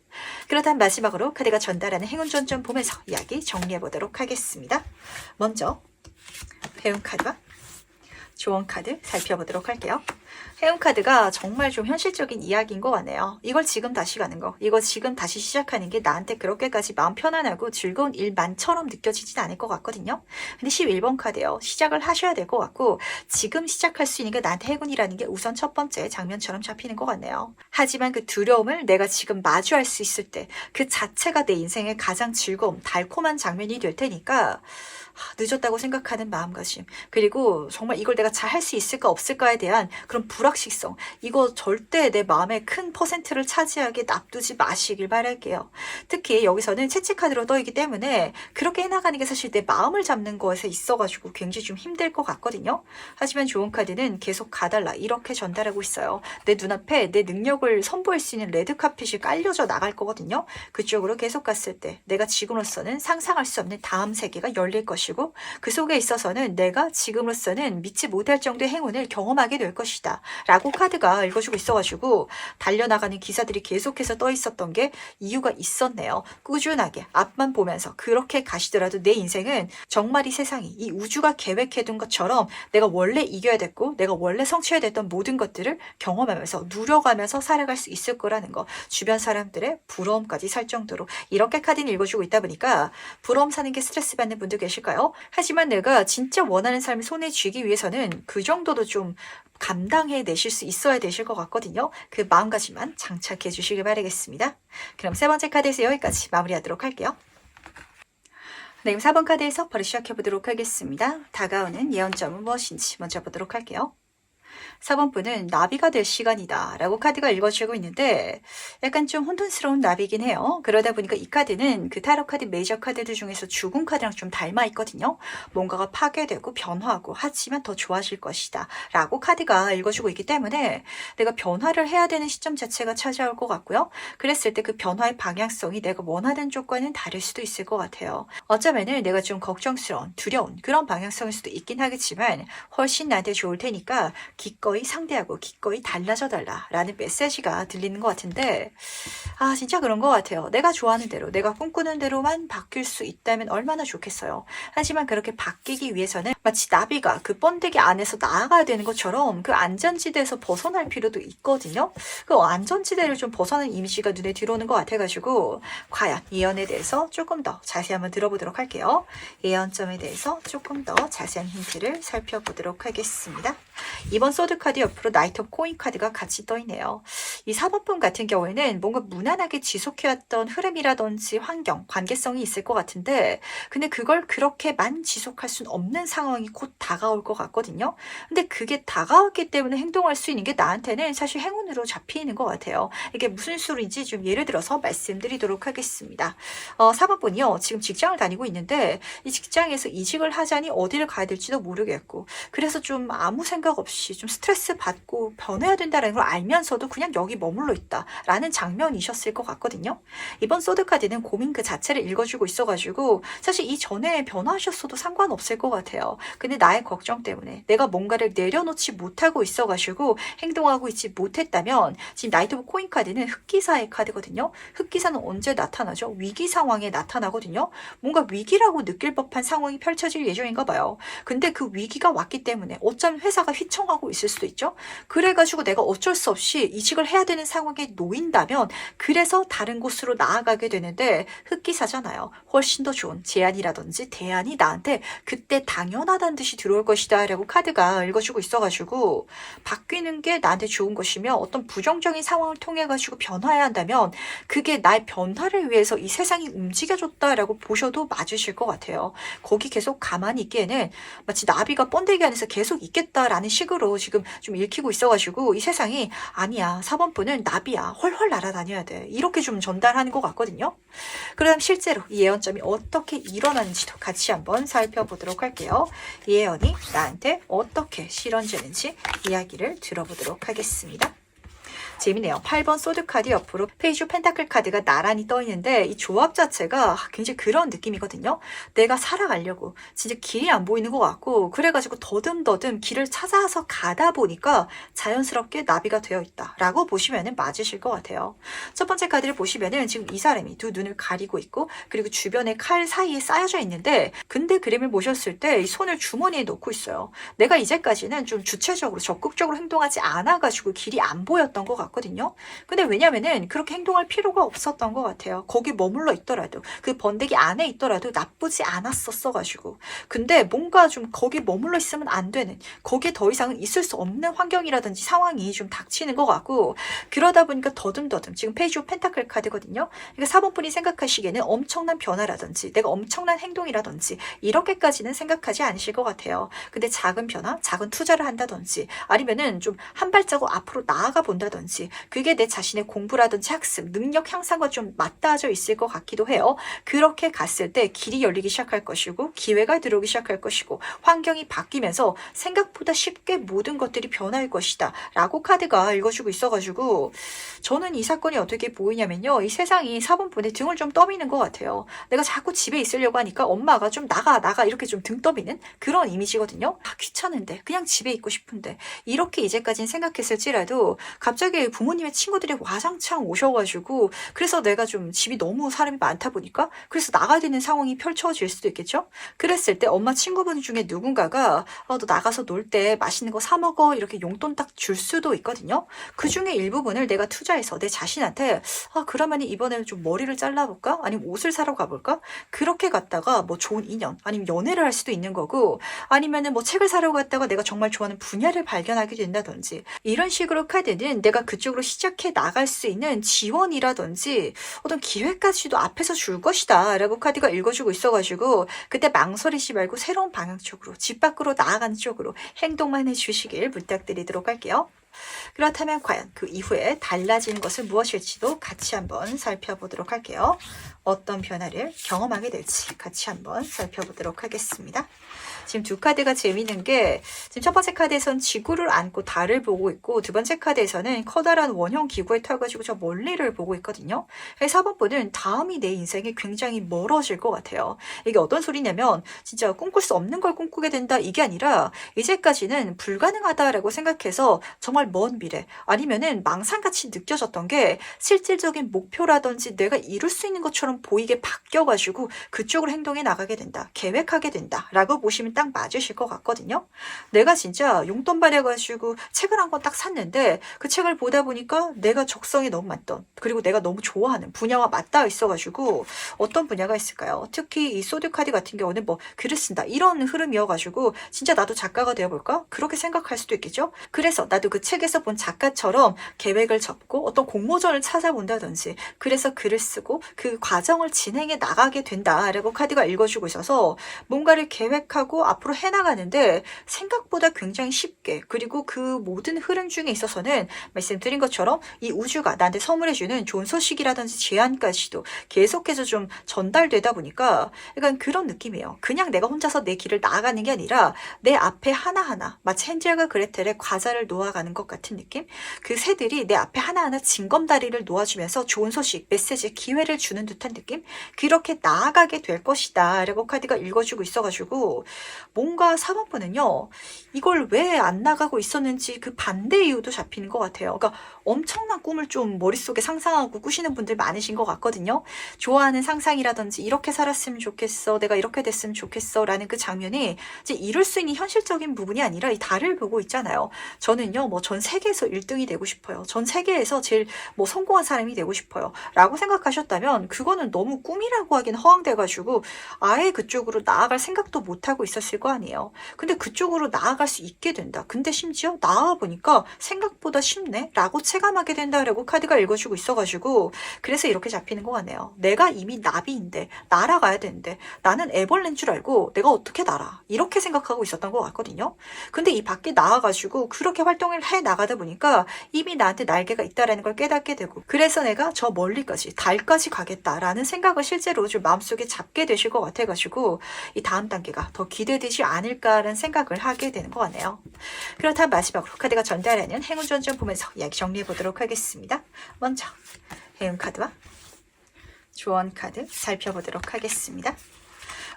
그렇다면 마지막으로 카드가 전달하는 행운전 좀 보면서 이야기 정리해 보도록 하겠습니다. 먼저 배운 카드와 조언 카드 살펴보도록 할게요. 해운 카드가 정말 좀 현실적인 이야기인 것 같네요. 이걸 지금 다시 가는 거, 이거 지금 다시 시작하는 게 나한테 그렇게까지 마음 편안하고 즐거운 일만처럼 느껴지진 않을 것 같거든요. 근데 11번 카드예요. 시작을 하셔야 될 것 같고 지금 시작할 수 있는 게 나한테 해군이라는 게 우선 첫 번째 장면처럼 잡히는 것 같네요. 하지만 그 두려움을 내가 지금 마주할 수 있을 때 그 자체가 내 인생의 가장 즐거움, 달콤한 장면이 될 테니까 늦었다고 생각하는 마음가짐, 그리고 정말 이걸 내가 잘 할 수 있을까 없을까에 대한 그런 불확실성, 이거 절대 내 마음의 큰 퍼센트를 차지하게 놔두지 마시길 바랄게요. 특히 여기서는 채찍카드로 떠있기 때문에 그렇게 해나가는 게 사실 내 마음을 잡는 것에 있어가지고 굉장히 좀 힘들 것 같거든요. 하지만 좋은 카드는 계속 가달라 이렇게 전달하고 있어요. 내 눈앞에 내 능력을 선보일 수 있는 레드카펫이 깔려져 나갈 거거든요. 그쪽으로 계속 갔을 때 내가 지금으로서는 상상할 수 없는 다음 세계가 열릴 것이고 그 속에 있어서는 내가 지금으로서는 믿지 못할 정도의 행운을 경험하게 될 것이다 라고 카드가 읽어주고 있어가지고 달려나가는 기사들이 계속해서 떠 있었던 게 이유가 있었네요. 꾸준하게 앞만 보면서 그렇게 가시더라도 내 인생은 정말 이 세상이 이 우주가 계획해둔 것처럼 내가 원래 이겨야 됐고 내가 원래 성취해야 됐던 모든 것들을 경험하면서 누려가면서 살아갈 수 있을 거라는 거, 주변 사람들의 부러움까지 살 정도로 이렇게 카드는 읽어주고 있다 보니까 부러움 사는 게 스트레스 받는 분도 계실까요? 하지만 내가 진짜 원하는 삶을 손에 쥐기 위해서는 그 정도도 좀 감당해 내실 수 있어야 되실 것 같거든요. 그 마음가짐만 장착해 주시길 바라겠습니다. 그럼 세 번째 카드에서 여기까지 마무리하도록 할게요. 네, 그럼 4번 카드에서 바로 시작해 보도록 하겠습니다. 다가오는 예언점은 무엇인지 먼저 보도록 할게요. 4번 분은 나비가 될 시간이다 라고 카드가 읽어주고 있는데 약간 좀 혼돈스러운 나비긴 해요. 그러다 보니까 이 카드는 그 타로 카드 메이저 카드들 중에서 죽은 카드랑 좀 닮아 있거든요. 뭔가가 파괴되고 변화하고 하지만 더 좋아질 것이다 라고 카드가 읽어주고 있기 때문에 내가 변화를 해야 되는 시점 자체가 찾아올 것 같고요. 그랬을 때 그 변화의 방향성이 내가 원하는 쪽과는 다를 수도 있을 것 같아요. 어쩌면은 내가 좀 걱정스러운 두려운 그런 방향성일 수도 있긴 하겠지만 훨씬 나한테 좋을 테니까 기꺼이 상대하고 기꺼이 달라져 달라라는 메시지가 들리는 것 같은데, 진짜 그런 것 같아요. 내가 좋아하는 대로, 내가 꿈꾸는 대로만 바뀔 수 있다면 얼마나 좋겠어요. 하지만 그렇게 바뀌기 위해서는 마치 나비가 그 번데기 안에서 나아가야 되는 것처럼 그 안전지대에서 벗어날 필요도 있거든요. 그 안전지대를 좀 벗어나는 이미지가 눈에 들어오는 것 같아가지고, 과연 예언에 대해서 조금 더 자세히 한번 들어보도록 할게요. 예언점에 대해서 조금 더 자세한 힌트를 살펴보도록 하겠습니다. 이번 소드 카드 옆으로 나이트 오브 코인 카드가 같이 떠있네요. 이 4번분 같은 경우에는 뭔가 무난하게 지속해왔던 흐름이라든지 환경, 관계성이 있을 것 같은데, 근데 그걸 그렇게만 지속할 수는 없는 상황이 곧 다가올 것 같거든요. 근데 그게 다가왔기 때문에 행동할 수 있는 게 나한테는 사실 행운으로 잡히는 것 같아요. 이게 무슨 소리인지 좀 예를 들어서 말씀드리도록 하겠습니다. 4번분이요. 지금 직장을 다니고 있는데 이 직장에서 이직을 하자니 어디를 가야 될지도 모르겠고, 그래서 좀 아무 생각 없이 좀 스트레스 받고 변해야 된다는 걸 알면서도 그냥 여기 머물러 있다라는 장면이셨을 것 같거든요. 이번 소드 카드는 고민 그 자체를 읽어주고 있어가지고 사실 이전에 변화하셨어도 상관없을 것 같아요. 근데 나의 걱정 때문에 내가 뭔가를 내려놓지 못하고 있어가지고 행동하고 있지 못했다면, 지금 나이트 오브 코인 카드는 흑기사의 카드거든요. 흑기사는 언제 나타나죠? 위기 상황에 나타나거든요. 뭔가 위기라고 느낄 법한 상황이 펼쳐질 예정인가 봐요. 근데 그 위기가 왔기 때문에 어쩌면 회사가 휘청하고 있을 수도 있죠. 그래가지고 내가 어쩔 수 없이 이직을 해야 되는 상황에 놓인다면 그래서 다른 곳으로 나아가게 되는데, 흑기사잖아요. 훨씬 더 좋은 제안이라든지 대안이 나한테 그때 당연하다는 듯이 들어올 것이다 라고 카드가 읽어주고 있어가지고, 바뀌는 게 나한테 좋은 것이며 어떤 부정적인 상황을 통해 가지고 변화해야 한다면 그게 나의 변화를 위해서 이 세상이 움직여줬다라고 보셔도 맞으실 것 같아요. 거기 계속 가만히 있기에는 마치 나비가 번데기 안에서 계속 있겠다라는 식으로 지금 좀 읽히고 있어가지고, 이 세상이 아니야, 4번분은 나비야, 헐헐 날아다녀야 돼, 이렇게 좀 전달하는 것 같거든요. 그럼 실제로 이 예언점이 어떻게 일어나는지도 같이 한번 살펴보도록 할게요. 이 예언이 나한테 어떻게 실현되는지 이야기를 들어보도록 하겠습니다. 재미네요. 8번 소드 카드 옆으로 페이지 오브 펜타클 카드가 나란히 떠있는데 이 조합 자체가 굉장히 그런 느낌이거든요. 내가 살아가려고 진짜 길이 안 보이는 것 같고, 그래가지고 더듬더듬 길을 찾아서 가다 보니까 자연스럽게 나비가 되어 있다라고 보시면 맞으실 것 같아요. 첫 번째 카드를 보시면은 지금 이 사람이 두 눈을 가리고 있고, 그리고 주변에 칼 사이에 쌓여져 있는데, 근데 그림을 보셨을 때 이 손을 주머니에 넣고 있어요. 내가 이제까지는 좀 주체적으로 적극적으로 행동하지 않아가지고 길이 안 보였던 것 같거든요. 근데 왜냐면은 그렇게 행동할 필요가 없었던 것 같아요. 거기 머물러 있더라도, 그 번데기 안에 있더라도 나쁘지 않았었어가지고. 근데 뭔가 좀 거기 머물러 있으면 안 되는, 거기에 더 이상은 있을 수 없는 환경이라든지 상황이 좀 닥치는 것 같고, 그러다 보니까 더듬더듬 지금 페이지 오브 펜타클 카드거든요. 그러니까 4번분이 생각하시기에는 엄청난 변화라든지 내가 엄청난 행동이라든지 이렇게까지는 생각하지 않으실 것 같아요. 근데 작은 변화, 작은 투자를 한다든지 아니면은 좀 한 발자국 앞으로 나아가 본다든지, 그게 내 자신의 공부라든지 학습, 능력 향상과 좀 맞닿아져 있을 것 같기도 해요. 그렇게 갔을 때 길이 열리기 시작할 것이고, 기회가 들어오기 시작할 것이고, 환경이 바뀌면서 생각보다 쉽게 모든 것들이 변할 것이다 라고 카드가 읽어주고 있어가지고, 저는 이 사건이 어떻게 보이냐면요, 이 세상이 4번분의 등을 좀 떠미는 것 같아요. 내가 자꾸 집에 있으려고 하니까 엄마가 좀 나가 이렇게 좀 등 떠미는 그런 이미지거든요. 귀찮은데, 그냥 집에 있고 싶은데, 이렇게 이제까지는 생각했을지라도 갑자기 부모님의 친구들이 와장창 오셔가지고, 그래서 내가 좀 집이 너무 사람이 많다 보니까 그래서 나가야 되는 상황이 펼쳐질 수도 있겠죠. 그랬을 때 엄마 친구분 중에 누군가가 너 나가서 놀 때 맛있는 거 사 먹어, 이렇게 용돈 딱 줄 수도 있거든요. 그 중에 일부분을 내가 투자해서 내 자신한테 그러면 이번에는 좀 머리를 잘라볼까, 아니면 옷을 사러 가볼까, 그렇게 갔다가 뭐 좋은 인연 아니면 연애를 할 수도 있는 거고, 아니면은 뭐 책을 사러 갔다가 내가 정말 좋아하는 분야를 발견하게 된다든지, 이런 식으로 카드는 내가 그쪽으로 시작해 나갈 수 있는 지원이라든지 어떤 기회까지도 앞에서 줄 것이다 라고 카드가 읽어주고 있어가지고, 그때 망설이지 말고 새로운 방향 쪽으로, 집 밖으로 나아가는 쪽으로 행동만 해주시길 부탁드리도록 할게요. 그렇다면 과연 그 이후에 달라지는 것은 무엇일지도 같이 한번 살펴보도록 할게요. 어떤 변화를 경험하게 될지 같이 한번 살펴보도록 하겠습니다. 지금 두 카드가 재미있는 게 지금 첫 번째 카드에서는 지구를 안고 달을 보고 있고 두 번째 카드에서는 커다란 원형 기구에 타가지고 저 멀리를 보고 있거든요. 4번 분은 다음이 내 인생에 굉장히 멀어질 것 같아요. 이게 어떤 소리냐면 진짜 꿈꿀 수 없는 걸 꿈꾸게 된다 이게 아니라 이제까지는 불가능하다라고 생각해서 정말 먼 미래 아니면은 망상같이 느껴졌던 게 실질적인 목표라든지 내가 이룰 수 있는 것처럼 보이게 바뀌어가지고 그쪽으로 행동해 나가게 된다. 계획하게 된다. 라고 보시면 딱 맞으실 것 같거든요. 내가 진짜 용돈 받아가지고 책을 한 권 딱 샀는데 그 책을 보다 보니까 내가 적성에 너무 맞던 그리고 내가 너무 좋아하는 분야와 맞닿아 있어가지고 어떤 분야가 있을까요? 특히 이 소드 카드 같은 경우는 뭐 글을 쓴다 이런 흐름이어가지고 진짜 나도 작가가 되어볼까? 그렇게 생각할 수도 있겠죠. 그래서 나도 그 책에서 본 작가처럼 계획을 접고 어떤 공모전을 찾아본다든지 그래서 글을 쓰고 그 과정을 진행해 나가게 된다라고 카드가 읽어주고 있어서 뭔가를 계획하고 앞으로 해나가는데 생각보다 굉장히 쉽게 그리고 그 모든 흐름 중에 있어서는 말씀드린 것처럼 이 우주가 나한테 선물해주는 좋은 소식이라든지 제안까지도 계속해서 좀 전달되다 보니까 약간 그런 느낌이에요. 그냥 내가 혼자서 내 길을 나아가는 게 아니라 내 앞에 하나하나 마치 헨젤과 그레텔의 과자를 놓아가는 것 같은 느낌? 그 새들이 내 앞에 하나하나 징검다리를 놓아주면서 좋은 소식, 메시지, 기회를 주는 듯한 느낌? 그렇게 나아가게 될 것이다 라고 카드가 읽어주고 있어가지고 뭔가 4번분은요 이걸 왜 안 나가고 있었는지 그 반대 이유도 잡히는 것 같아요. 그러니까 엄청난 꿈을 좀 머릿속에 상상하고 꾸시는 분들 많으신 것 같거든요. 좋아하는 상상이라든지 이렇게 살았으면 좋겠어, 내가 이렇게 됐으면 좋겠어 라는 그 장면이 이제 이룰 수 있는 현실적인 부분이 아니라 이 달을 보고 있잖아요. 저는요 뭐 전 세계에서 1등이 되고 싶어요. 전 세계에서 제일 뭐 성공한 사람이 되고 싶어요 라고 생각하셨다면 그거는 너무 꿈이라고 하기는 허황돼가지고 아예 그쪽으로 나아갈 생각도 못하고 있었을 거 아니에요. 근데 그쪽으로 나아갈 수 있게 된다. 근데 심지어 나와보니까 생각보다 쉽네 라고 체감하게 된다라고 카드가 읽어주고 있어가지고 그래서 이렇게 잡히는 것 같네요. 내가 이미 나비인데 날아가야 되는데 나는 애벌레인 줄 알고 내가 어떻게 날아 이렇게 생각하고 있었던 것 같거든요. 근데 이 밖에 나와가지고 그렇게 활동을 해 나가다 보니까 이미 나한테 날개가 있다라는 걸 깨닫게 되고 그래서 내가 저 멀리까지 달까지 가겠다라는 생각을 실제로 좀 마음속에 잡게 되실 것 같아가지고 이 다음 단계가 더 기대되지 않을까라는 생각을 하게 되는 것 같네요. 그렇다면 마지막으로 카드가 전달하는 행운 전좀 보면서 이야기 정리해 보도록 하겠습니다. 먼저 행운 카드와 조언 카드 살펴보도록 하겠습니다.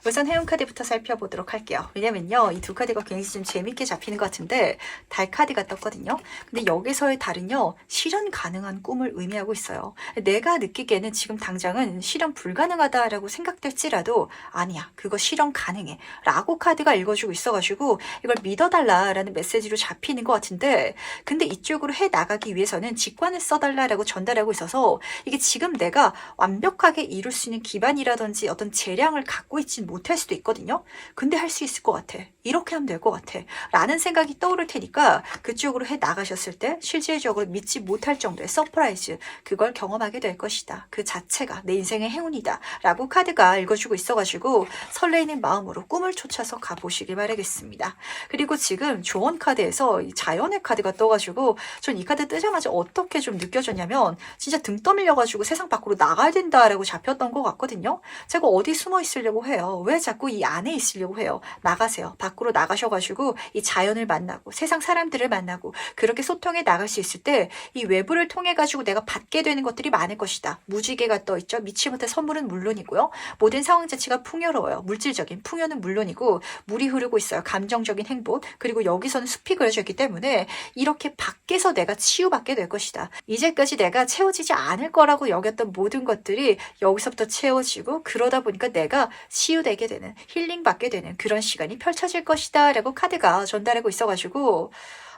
우선 행운 카드부터 살펴보도록 할게요. 왜냐면요, 이 두 카드가 굉장히 좀 재밌게 잡히는 것 같은데 달 카드가 떴거든요. 근데 여기서의 달은요, 실현 가능한 꿈을 의미하고 있어요. 내가 느끼기에는 지금 당장은 실현 불가능하다라고 생각될지라도 아니야, 그거 실현 가능해 라고 카드가 읽어주고 있어가지고 이걸 믿어달라라는 메시지로 잡히는 것 같은데 근데 이쪽으로 해나가기 위해서는 직관을 써달라라고 전달하고 있어서 이게 지금 내가 완벽하게 이룰 수 있는 기반이라든지 어떤 재량을 갖고 있지 못할 수도 있거든요. 근데 할 수 있을 것 같아. 이렇게 하면 될 것 같아. 라는 생각이 떠오를 테니까 그쪽으로 해 나가셨을 때 실질적으로 믿지 못할 정도의 서프라이즈 그걸 경험하게 될 것이다. 그 자체가 내 인생의 행운이다. 라고 카드가 읽어주고 있어가지고 설레이는 마음으로 꿈을 쫓아서 가보시길 바라겠습니다. 그리고 지금 조언 카드에서 이 자연의 카드가 떠가지고 전 이 카드 뜨자마자 어떻게 좀 느껴졌냐면 진짜 등 떠밀려가지고 세상 밖으로 나가야 된다라고 잡혔던 것 같거든요. 제가 어디 숨어 있으려고 해요. 왜 자꾸 이 안에 있으려고 해요? 나가세요. 밖으로 나가셔가지고 이 자연을 만나고 세상 사람들을 만나고 그렇게 소통해 나갈 수 있을 때 이 외부를 통해 가지고 내가 받게 되는 것들이 많을 것이다. 무지개가 떠 있죠. 미치 못할 선물은 물론이고요. 모든 상황 자체가 풍요로워요. 물질적인 풍요는 물론이고 물이 흐르고 있어요. 감정적인 행복 그리고 여기서는 숲이 그려져 있기 때문에 이렇게 밖에서 내가 치유받게 될 것이다. 이제까지 내가 채워지지 않을 거라고 여겼던 모든 것들이 여기서부터 채워지고 그러다 보니까 내가 치유되게 되는 힐링 받게 되는 그런 시간이 펼쳐질 것이다 라고 카드가 전달하고 있어가지고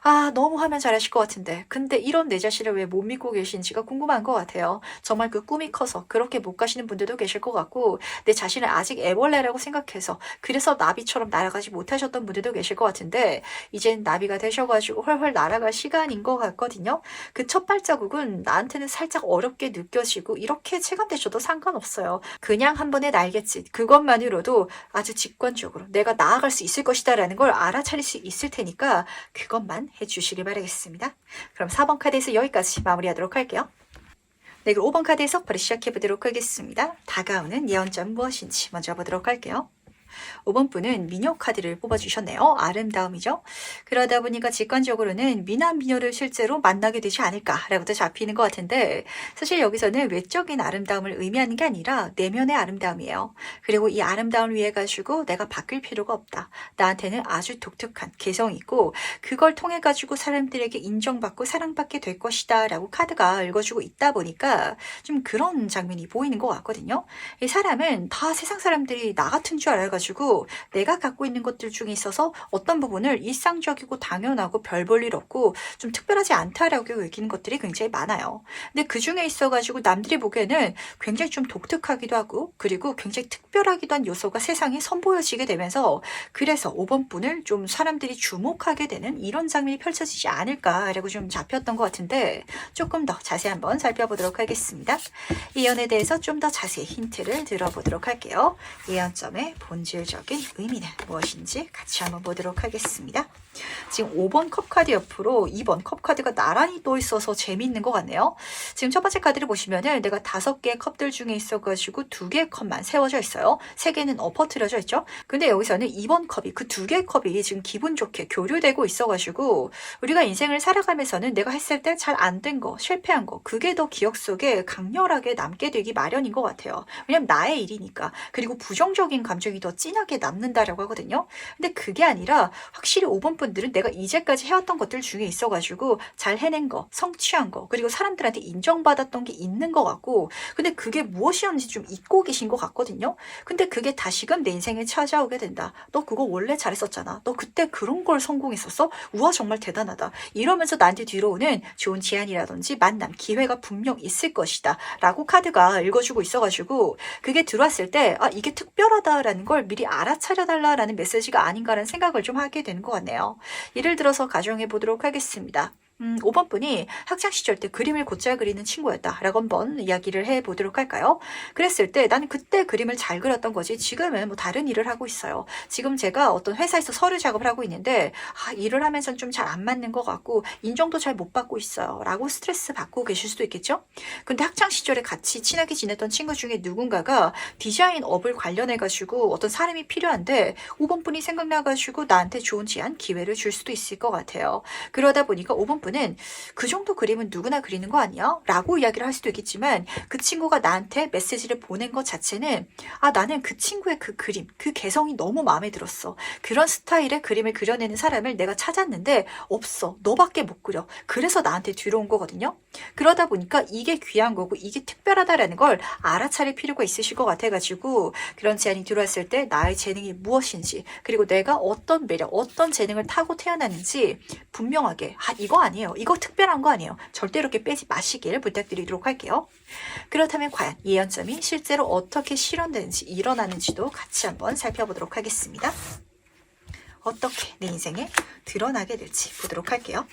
아 너무 하면 잘하실 것 같은데 근데 이런 내 자신을 왜 못 믿고 계신지가 궁금한 것 같아요. 정말 그 꿈이 커서 그렇게 못 가시는 분들도 계실 것 같고 내 자신을 아직 애벌레라고 생각해서 그래서 나비처럼 날아가지 못하셨던 분들도 계실 것 같은데 이젠 나비가 되셔가지고 훨훨 날아갈 시간인 것 같거든요. 그 첫 발자국은 나한테는 살짝 어렵게 느껴지고 이렇게 체감되셔도 상관없어요. 그냥 한 번의 날갯짓 그것만으로도 아주 직관적으로 내가 나아갈 수 있을 것이다 라는 걸 알아차릴 수 있을 테니까 그것만 해주시길 바라겠습니다. 그럼 4번 카드에서 여기까지 마무리하도록 할게요. 네, 그럼 5번 카드에서 바로 시작해보도록 하겠습니다. 다가오는 예언자는 무엇인지 먼저 보도록 할게요. 5번 분은 미녀 카드를 뽑아주셨네요. 아름다움이죠. 그러다 보니까 직관적으로는 미남 미녀를 실제로 만나게 되지 않을까라고도 잡히는 것 같은데 사실 여기서는 외적인 아름다움을 의미하는 게 아니라 내면의 아름다움이에요. 그리고 이 아름다움을 위해 가지고 내가 바뀔 필요가 없다. 나한테는 아주 독특한 개성이 있고 그걸 통해 가지고 사람들에게 인정받고 사랑받게 될 것이다 라고 카드가 읽어주고 있다 보니까 좀 그런 장면이 보이는 것 같거든요. 이 사람은 다 세상 사람들이 나 같은 줄 알아가지고 내가 갖고 있는 것들 중에 있어서 어떤 부분을 일상적이고 당연하고 별 볼 일 없고 좀 특별하지 않다라고 여기는 것들이 굉장히 많아요. 근데 그 중에 있어가지고 남들이 보기에는 굉장히 좀 독특하기도 하고 그리고 굉장히 특별하기도 한 요소가 세상에 선보여지게 되면서 그래서 5번 분을 좀 사람들이 주목하게 되는 이런 장면이 펼쳐지지 않을까라고 좀 잡혔던 것 같은데 조금 더 자세히 한번 살펴보도록 하겠습니다. 이 연에 대해서 좀 더 자세히 힌트를 들어보도록 할게요. 예언점의 본질적인 의미는 무엇인지 같이 한번 보도록 하겠습니다. 지금 5번 컵 카드 옆으로 2번 컵 카드가 나란히 또 있어서 재미있는 것 같네요. 지금 첫 번째 카드를 보시면은 내가 5개의 컵들 중에 있어가지고 2개의 컵만 세워져 있어요. 3개는 엎어뜨려져 있죠. 근데 여기서는 2번 컵이 그 2개의 컵이 지금 기분 좋게 교류되고 있어가지고 우리가 인생을 살아가면서는 내가 했을 때 잘 안 된 거, 실패한 거 그게 더 기억 속에 강렬하게 남게 되기 마련인 것 같아요. 왜냐면 나의 일이니까. 그리고 부정적인 감정이 더 진하게 남는다라고 하거든요. 근데 그게 아니라 확실히 5번 분들은 내가 이제까지 해왔던 것들 중에 있어가지고 잘 해낸 거, 성취한 거, 그리고 사람들한테 인정받았던 게 있는 것 같고 근데 그게 무엇이었는지 좀 잊고 계신 것 같거든요. 근데 그게 다시금 내 인생에 찾아오게 된다. 너 그거 원래 잘했었잖아. 너 그때 그런 걸 성공했었어? 우와 정말 대단하다. 이러면서 나한테 뒤로 오는 좋은 제안이라든지 만남, 기회가 분명 있을 것이다. 라고 카드가 읽어주고 있어가지고 그게 들어왔을 때 아 이게 특별하다라는 걸 미리 알아차려달라라는 메시지가 아닌가라는 생각을 좀 하게 되는 것 같네요. 예를 들어서 가정해 보도록 하겠습니다. 5번 분이 학창시절 때 그림을 곧잘 그리는 친구였다라고 한번 이야기를 해보도록 할까요? 그랬을 때 나는 그때 그림을 잘 그렸던 거지 지금은 뭐 다른 일을 하고 있어요. 지금 제가 어떤 회사에서 서류 작업을 하고 있는데 일을 하면서는 좀 잘 안 맞는 것 같고 인정도 잘 못 받고 있어요. 라고 스트레스 받고 계실 수도 있겠죠? 근데 학창시절에 같이 친하게 지냈던 친구 중에 누군가가 디자인 업을 관련해가지고 어떤 사람이 필요한데 5번 분이 생각나가지고 나한테 좋은 제안, 기회를 줄 수도 있을 것 같아요. 그러다 보니까 5번 분은 그 정도 그림은 누구나 그리는 거 아니야? 라고 이야기를 할 수도 있겠지만 그 친구가 나한테 메시지를 보낸 것 자체는 나는 그 친구의 그 그림, 그 개성이 너무 마음에 들었어. 그런 스타일의 그림을 그려내는 사람을 내가 찾았는데 없어. 너밖에 못 그려. 그래서 나한테 뒤로 온 거거든요. 그러다 보니까 이게 귀한 거고 이게 특별하다라는 걸 알아차릴 필요가 있으실 것 같아가지고 그런 제안이 들어왔을 때 나의 재능이 무엇인지 그리고 내가 어떤 매력, 어떤 재능을 타고 태어났는지 분명하게 이거 아니에요. 이거 특별한 거 아니에요. 절대 이렇게 빼지 마시길 부탁드리도록 할게요. 그렇다면 과연 예언점이 실제로 어떻게 실현되는지 일어나는지도 같이 한번 살펴보도록 하겠습니다. 어떻게 내 인생에 드러나게 될지 보도록 할게요.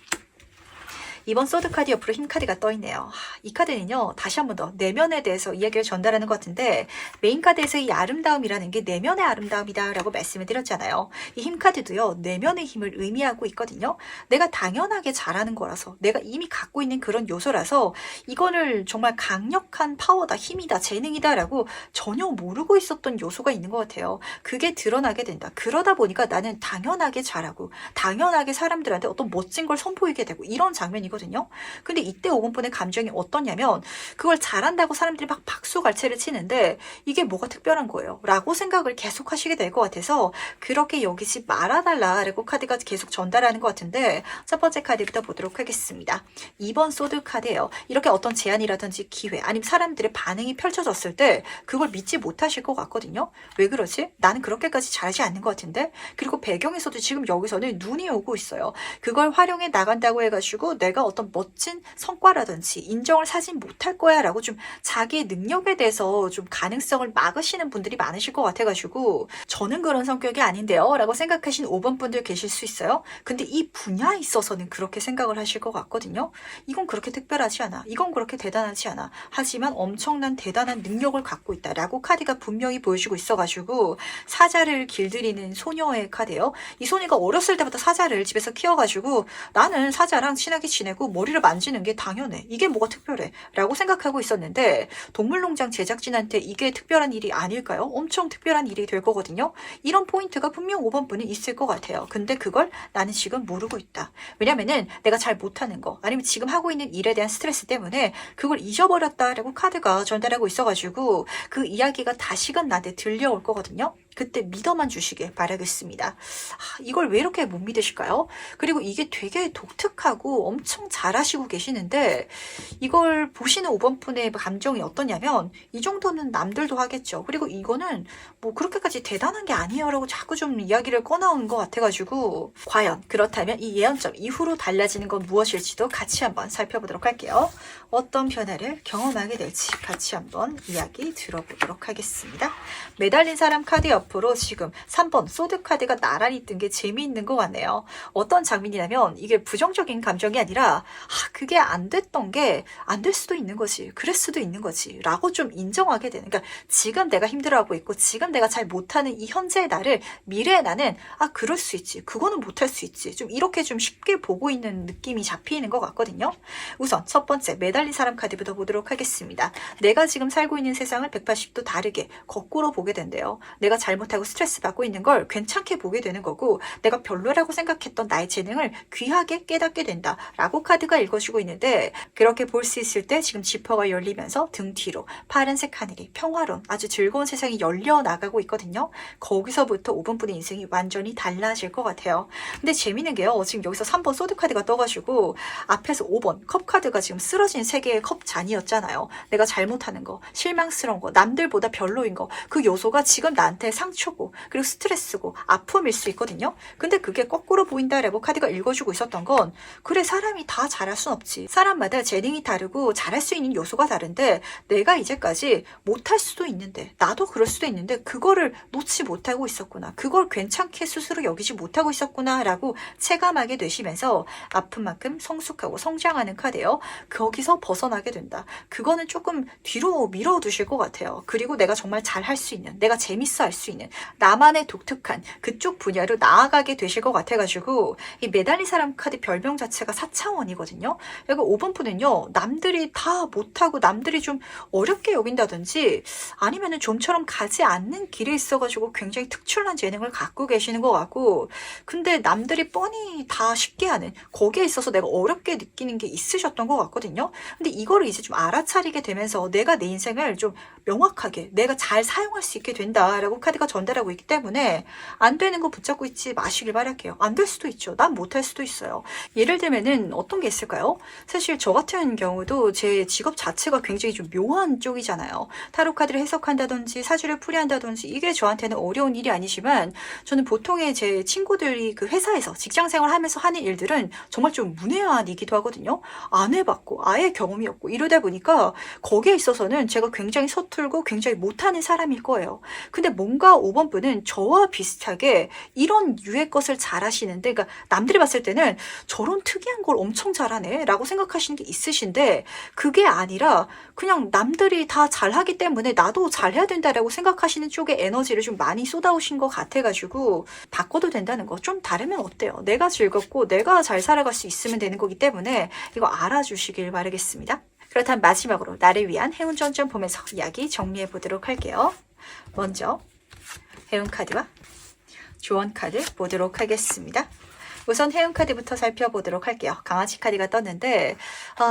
이번 소드 카드 옆으로 흰 카드가 떠있네요. 이 카드는요. 다시 한 번 더 내면에 대해서 이야기를 전달하는 것 같은데 메인 카드에서 이 아름다움이라는 게 내면의 아름다움이다 라고 말씀을 드렸잖아요. 이 흰 카드도요. 내면의 힘을 의미하고 있거든요. 내가 당연하게 잘하는 거라서 내가 이미 갖고 있는 그런 요소라서 이거를 정말 강력한 파워다, 힘이다, 재능이다 라고 전혀 모르고 있었던 요소가 있는 것 같아요. 그게 드러나게 된다. 그러다 보니까 나는 당연하게 잘하고 당연하게 사람들한테 어떤 멋진 걸 선보이게 되고 이런 장면이 거든요. 근데 이때 5번 분의 감정이 어떠냐면 그걸 잘한다고 사람들이 막 박수갈채를 치는데 이게 뭐가 특별한 거예요 라고 생각을 계속 하시게 될 것 같아서 그렇게 여기지 말아달라라고 카드가 계속 전달하는 것 같은데 첫 번째 카드부터 보도록 하겠습니다. 2번 소드 카드예요. 이렇게 어떤 제안이라든지 기회 아니면 사람들의 반응이 펼쳐졌을 때 그걸 믿지 못하실 것 같거든요. 왜 그러지? 나는 그렇게까지 잘하지 않는 것 같은데 그리고 배경에서도 지금 여기서는 눈이 오고 있어요. 그걸 활용해 나간다고 해가지고 내가 어떤 멋진 성과라든지 인정을 사지 못할 거야 라고 좀 자기의 능력에 대해서 좀 가능성을 막으시는 분들이 많으실 것 같아가지고 저는 그런 성격이 아닌데요 라고 생각하신 5번 분들 계실 수 있어요. 근데 이 분야에 있어서는 그렇게 생각을 하실 것 같거든요. 이건 그렇게 특별하지 않아. 이건 그렇게 대단하지 않아. 하지만 엄청난 대단한 능력을 갖고 있다 라고 카드가 분명히 보여주고 있어가지고 사자를 길들이는 소녀의 카드예요. 이 소녀가 어렸을 때부터 사자를 집에서 키워가지고 나는 사자랑 친하게 지내 지내고 머리를 만지는 게 당연해. 이게 뭐가 특별해? 라고 생각하고 있었는데 동물농장 제작진한테 이게 특별한 일이 아닐까요? 엄청 특별한 일이 될 거거든요. 이런 포인트가 분명 5번 분이 있을 것 같아요. 근데 그걸 나는 지금 모르고 있다. 왜냐면은 내가 잘 못하는 거 아니면 지금 하고 있는 일에 대한 스트레스 때문에 그걸 잊어버렸다라고 카드가 전달하고 있어가지고 그 이야기가 다시금 나한테 들려올 거거든요. 그때 믿어만 주시길 바라겠습니다. 이걸 왜 이렇게 못 믿으실까요? 그리고 이게 되게 독특하고 엄청 잘하시고 계시는데 이걸 보시는 5번 분의 감정이 어떠냐면 이 정도는 남들도 하겠죠. 그리고 이거는 뭐 그렇게까지 대단한 게 아니에요 라고 자꾸 좀 이야기를 꺼나오는 것 같아가지고 과연 그렇다면 이 예언점 이후로 달라지는 건 무엇일지도 같이 한번 살펴보도록 할게요. 어떤 변화를 경험하게 될지 같이 한번 이야기 들어보도록 하겠습니다. 매달린 사람 카드 옆으로 지금 3번 소드 카드가 나란히 뜬 게 재미있는 것 같네요. 어떤 장면이냐면 이게 부정적인 감정이 아니라 그게 안 됐던 게 안 될 수도 있는 거지. 그럴 수도 있는 거지. 라고 좀 인정하게 되는. 그러니까 지금 내가 힘들어하고 있고 지금 내가 잘 못하는 이 현재의 나를 미래의 나는 그럴 수 있지. 그거는 못할 수 있지. 좀 이렇게 좀 쉽게 보고 있는 느낌이 잡히는 것 같거든요. 우선 첫 번째 매달린 사람 카드부터 보도록 하겠습니다. 내가 지금 살고 있는 세상을 180도 다르게 거꾸로 보게 된대요. 내가 잘못하고 스트레스 받고 있는 걸 괜찮게 보게 되는 거고 내가 별로라고 생각했던 나의 재능을 귀하게 깨닫게 된다 라고 카드가 읽어주고 있는데 그렇게 볼 수 있을 때 지금 지퍼가 열리면서 등 뒤로 파란색 하늘이 평화로운 아주 즐거운 세상이 열려 나가고 있거든요. 거기서부터 5분 분의 인생이 완전히 달라질 것 같아요. 근데 재밌는 게요. 지금 여기서 3번 소드 카드가 떠가지고 앞에서 5번 컵 카드가 지금 쓰러진 세 개의 컵 잔이었잖아요. 내가 잘못하는 거, 실망스러운 거, 남들보다 별로인 거 그 요소가 지금 나한테 상처고 그리고 스트레스고 아픔일 수 있거든요. 근데 그게 거꾸로 보인다라고 카드가 읽어주고 있었던 건 그래 사람이 다 잘할 순 없지. 사람마다 재능이 다르고 잘할 수 있는 요소가 다른데 내가 이제까지 못할 수도 있는데 나도 그럴 수도 있는데 그거를 놓지 못하고 있었구나. 그걸 괜찮게 스스로 여기지 못하고 있었구나 라고 체감하게 되시면서 아픈 만큼 성숙하고 성장하는 카드예요. 거기서 벗어나게 된다. 그거는 조금 뒤로 밀어두실 것 같아요. 그리고 내가 정말 잘할 수 있는 내가 재밌어 할 수 있는 나만의 독특한 그쪽 분야로 나아가게 되실 것 같아가지고 이 매달린 사람 카드 별명 자체가 4차원이거든요. 그리고 5번 분은요. 남들이 다 못하고 남들이 좀 어렵게 여긴다든지 아니면은 좀처럼 가지 않는 길에 있어가지고 굉장히 특출난 재능을 갖고 계시는 것 같고 근데 남들이 뻔히 다 쉽게 하는 거기에 있어서 내가 어렵게 느끼는 게 있으셨던 것 같거든요. 근데 이거를 이제 좀 알아차리게 되면서 내가 내 인생을 좀 명확하게 내가 잘 사용할 수 있게 된다라고 카드가 전달하고 있기 때문에 안 되는 거 붙잡고 있지 마시길 바랄게요. 안 될 수도 있죠. 난 못할 수도 있어요. 예를 들면은 어떤 게 있을까요? 사실 저 같은 경우도 제 직업 자체가 굉장히 좀 묘한 쪽이잖아요. 타로 카드를 해석한다든지 사주를 풀이한다든지 이게 저한테는 어려운 일이 아니지만 저는 보통의 제 친구들이 그 회사에서 직장 생활하면서 하는 일들은 정말 좀 문외한 일이기도 하거든요. 안 해봤고 아예 경험이 없고 이러다 보니까 거기에 있어서는 제가 굉장히 서툴고 굉장히 못하는 사람일 거예요. 근데 뭔가 5번 분은 저와 비슷하게 이런 유의 것을 잘하시는데 그러니까 남들이 봤을 때는 저런 특이한 걸 엄청 잘하네 라고 생각하시는 게 있으신데 그게 아니라 그냥 남들이 다 잘하기 때문에 나도 잘해야 된다라고 생각하시는 쪽에 에너지를 좀 많이 쏟아오신 것 같아가지고 바꿔도 된다는 거 좀 다르면 어때요? 내가 즐겁고 내가 잘 살아갈 수 있으면 되는 거기 때문에 이거 알아주시길 바라겠습니다. 그렇다면 마지막으로 나를 위한 해운 전점 보면서 이야기 정리해 보도록 할게요. 먼저 해운 카드와 조언 카드 보도록 하겠습니다. 우선 해운 카드부터 살펴보도록 할게요. 강아지 카드가 떴는데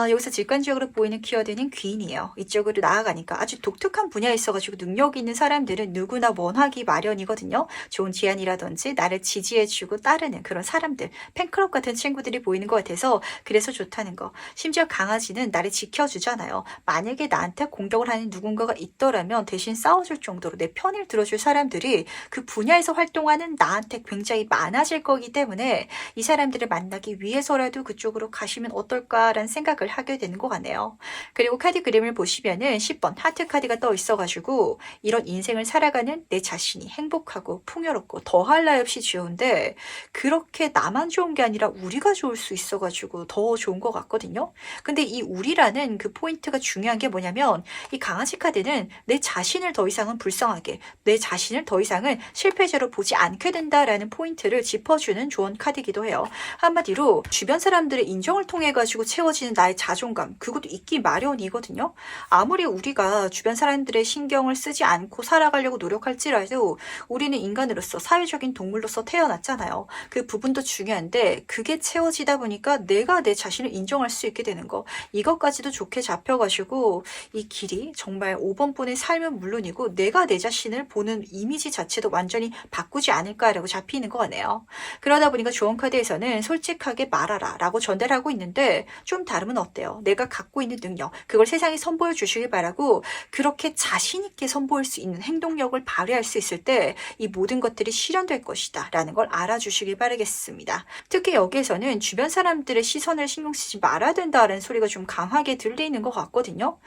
여기서 직관적으로 보이는 키워드는 귀인이에요. 이쪽으로 나아가니까 아주 독특한 분야에 있어가지고 능력이 있는 사람들은 누구나 원하기 마련이거든요. 좋은 제안이라든지 나를 지지해주고 따르는 그런 사람들, 팬클럽 같은 친구들이 보이는 것 같아서 그래서 좋다는 거. 심지어 강아지는 나를 지켜주잖아요. 만약에 나한테 공격을 하는 누군가가 있더라면 대신 싸워줄 정도로 내 편을 들어줄 사람들이 그 분야에서 활동하는 나한테 굉장히 많아질 거기 때문에 이 사람들을 만나기 위해서라도 그쪽으로 가시면 어떨까라는 생각을 하게 되는 것 같네요. 그리고 카드 그림을 보시면은 10번 하트 카드가 떠 있어가지고 이런 인생을 살아가는 내 자신이 행복하고 풍요롭고 더할 나위 없이 좋은데 그렇게 나만 좋은 게 아니라 우리가 좋을 수 있어가지고 더 좋은 것 같거든요. 근데 이 우리라는 그 포인트가 중요한 게 뭐냐면 이 강아지 카드는 내 자신을 더 이상은 불쌍하게 내 자신을 더 이상은 실패자로 보지 않게 된다라는 포인트를 짚어주는 조언 카드이기 카드이기도 해요. 한마디로 주변 사람들의 인정을 통해 가지고 채워지는 나의 자존감, 그것도 있기 마련이거든요. 아무리 우리가 주변 사람들의 신경을 쓰지 않고 살아가려고 노력할지라도 우리는 인간으로서 사회적인 동물로서 태어났잖아요. 그 부분도 중요한데 그게 채워지다 보니까 내가 내 자신을 인정할 수 있게 되는 거, 이것까지도 좋게 잡혀가지고 이 길이 정말 5번 분의 삶은 물론이고 내가 내 자신을 보는 이미지 자체도 완전히 바꾸지 않을까라고 잡히는 것 같네요. 그러다 보니까 조언 카드에서는 솔직하게 말하라 라고 전달하고 있는데 좀 다르면 어때요? 내가 갖고 있는 능력, 그걸 세상에 선보여 주시길 바라고 그렇게 자신 있게 선보일 수 있는 행동력을 발휘할 수 있을 때 이 모든 것들이 실현될 것이다 라는 걸 알아주시길 바라겠습니다. 특히 여기에서는 주변 사람들의 시선을 신경 쓰지 말아야 된다는 소리가 좀 강하게 들리는 것 같거든요.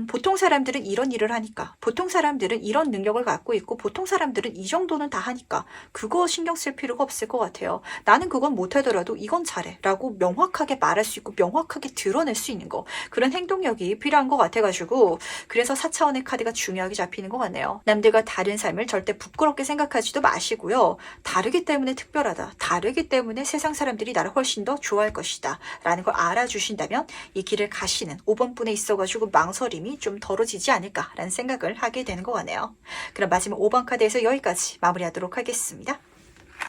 보통 사람들은 이런 일을 하니까, 보통 사람들은 이런 능력을 갖고 있고, 보통 사람들은 이 정도는 다 하니까 그거 신경 쓸 필요가 없을 것 같아요. 나는 그건 못하더라도 이건 잘해 라고 명확하게 말할 수 있고 명확하게 드러낼 수 있는 거, 그런 행동력이 필요한 것 같아가지고 그래서 4차원의 카드가 중요하게 잡히는 것 같네요. 남들과 다른 삶을 절대 부끄럽게 생각하지도 마시고요. 다르기 때문에 특별하다, 다르기 때문에 세상 사람들이 나를 훨씬 더 좋아할 것이다 라는 걸 알아주신다면 이 길을 가시는 5번 분에 있어가지고 망설임이 좀 덜어지지 않을까라는 생각을 하게 되는 것 같네요. 그럼 마지막 5번 카드에서 여기까지 마무리하도록 하겠습니다.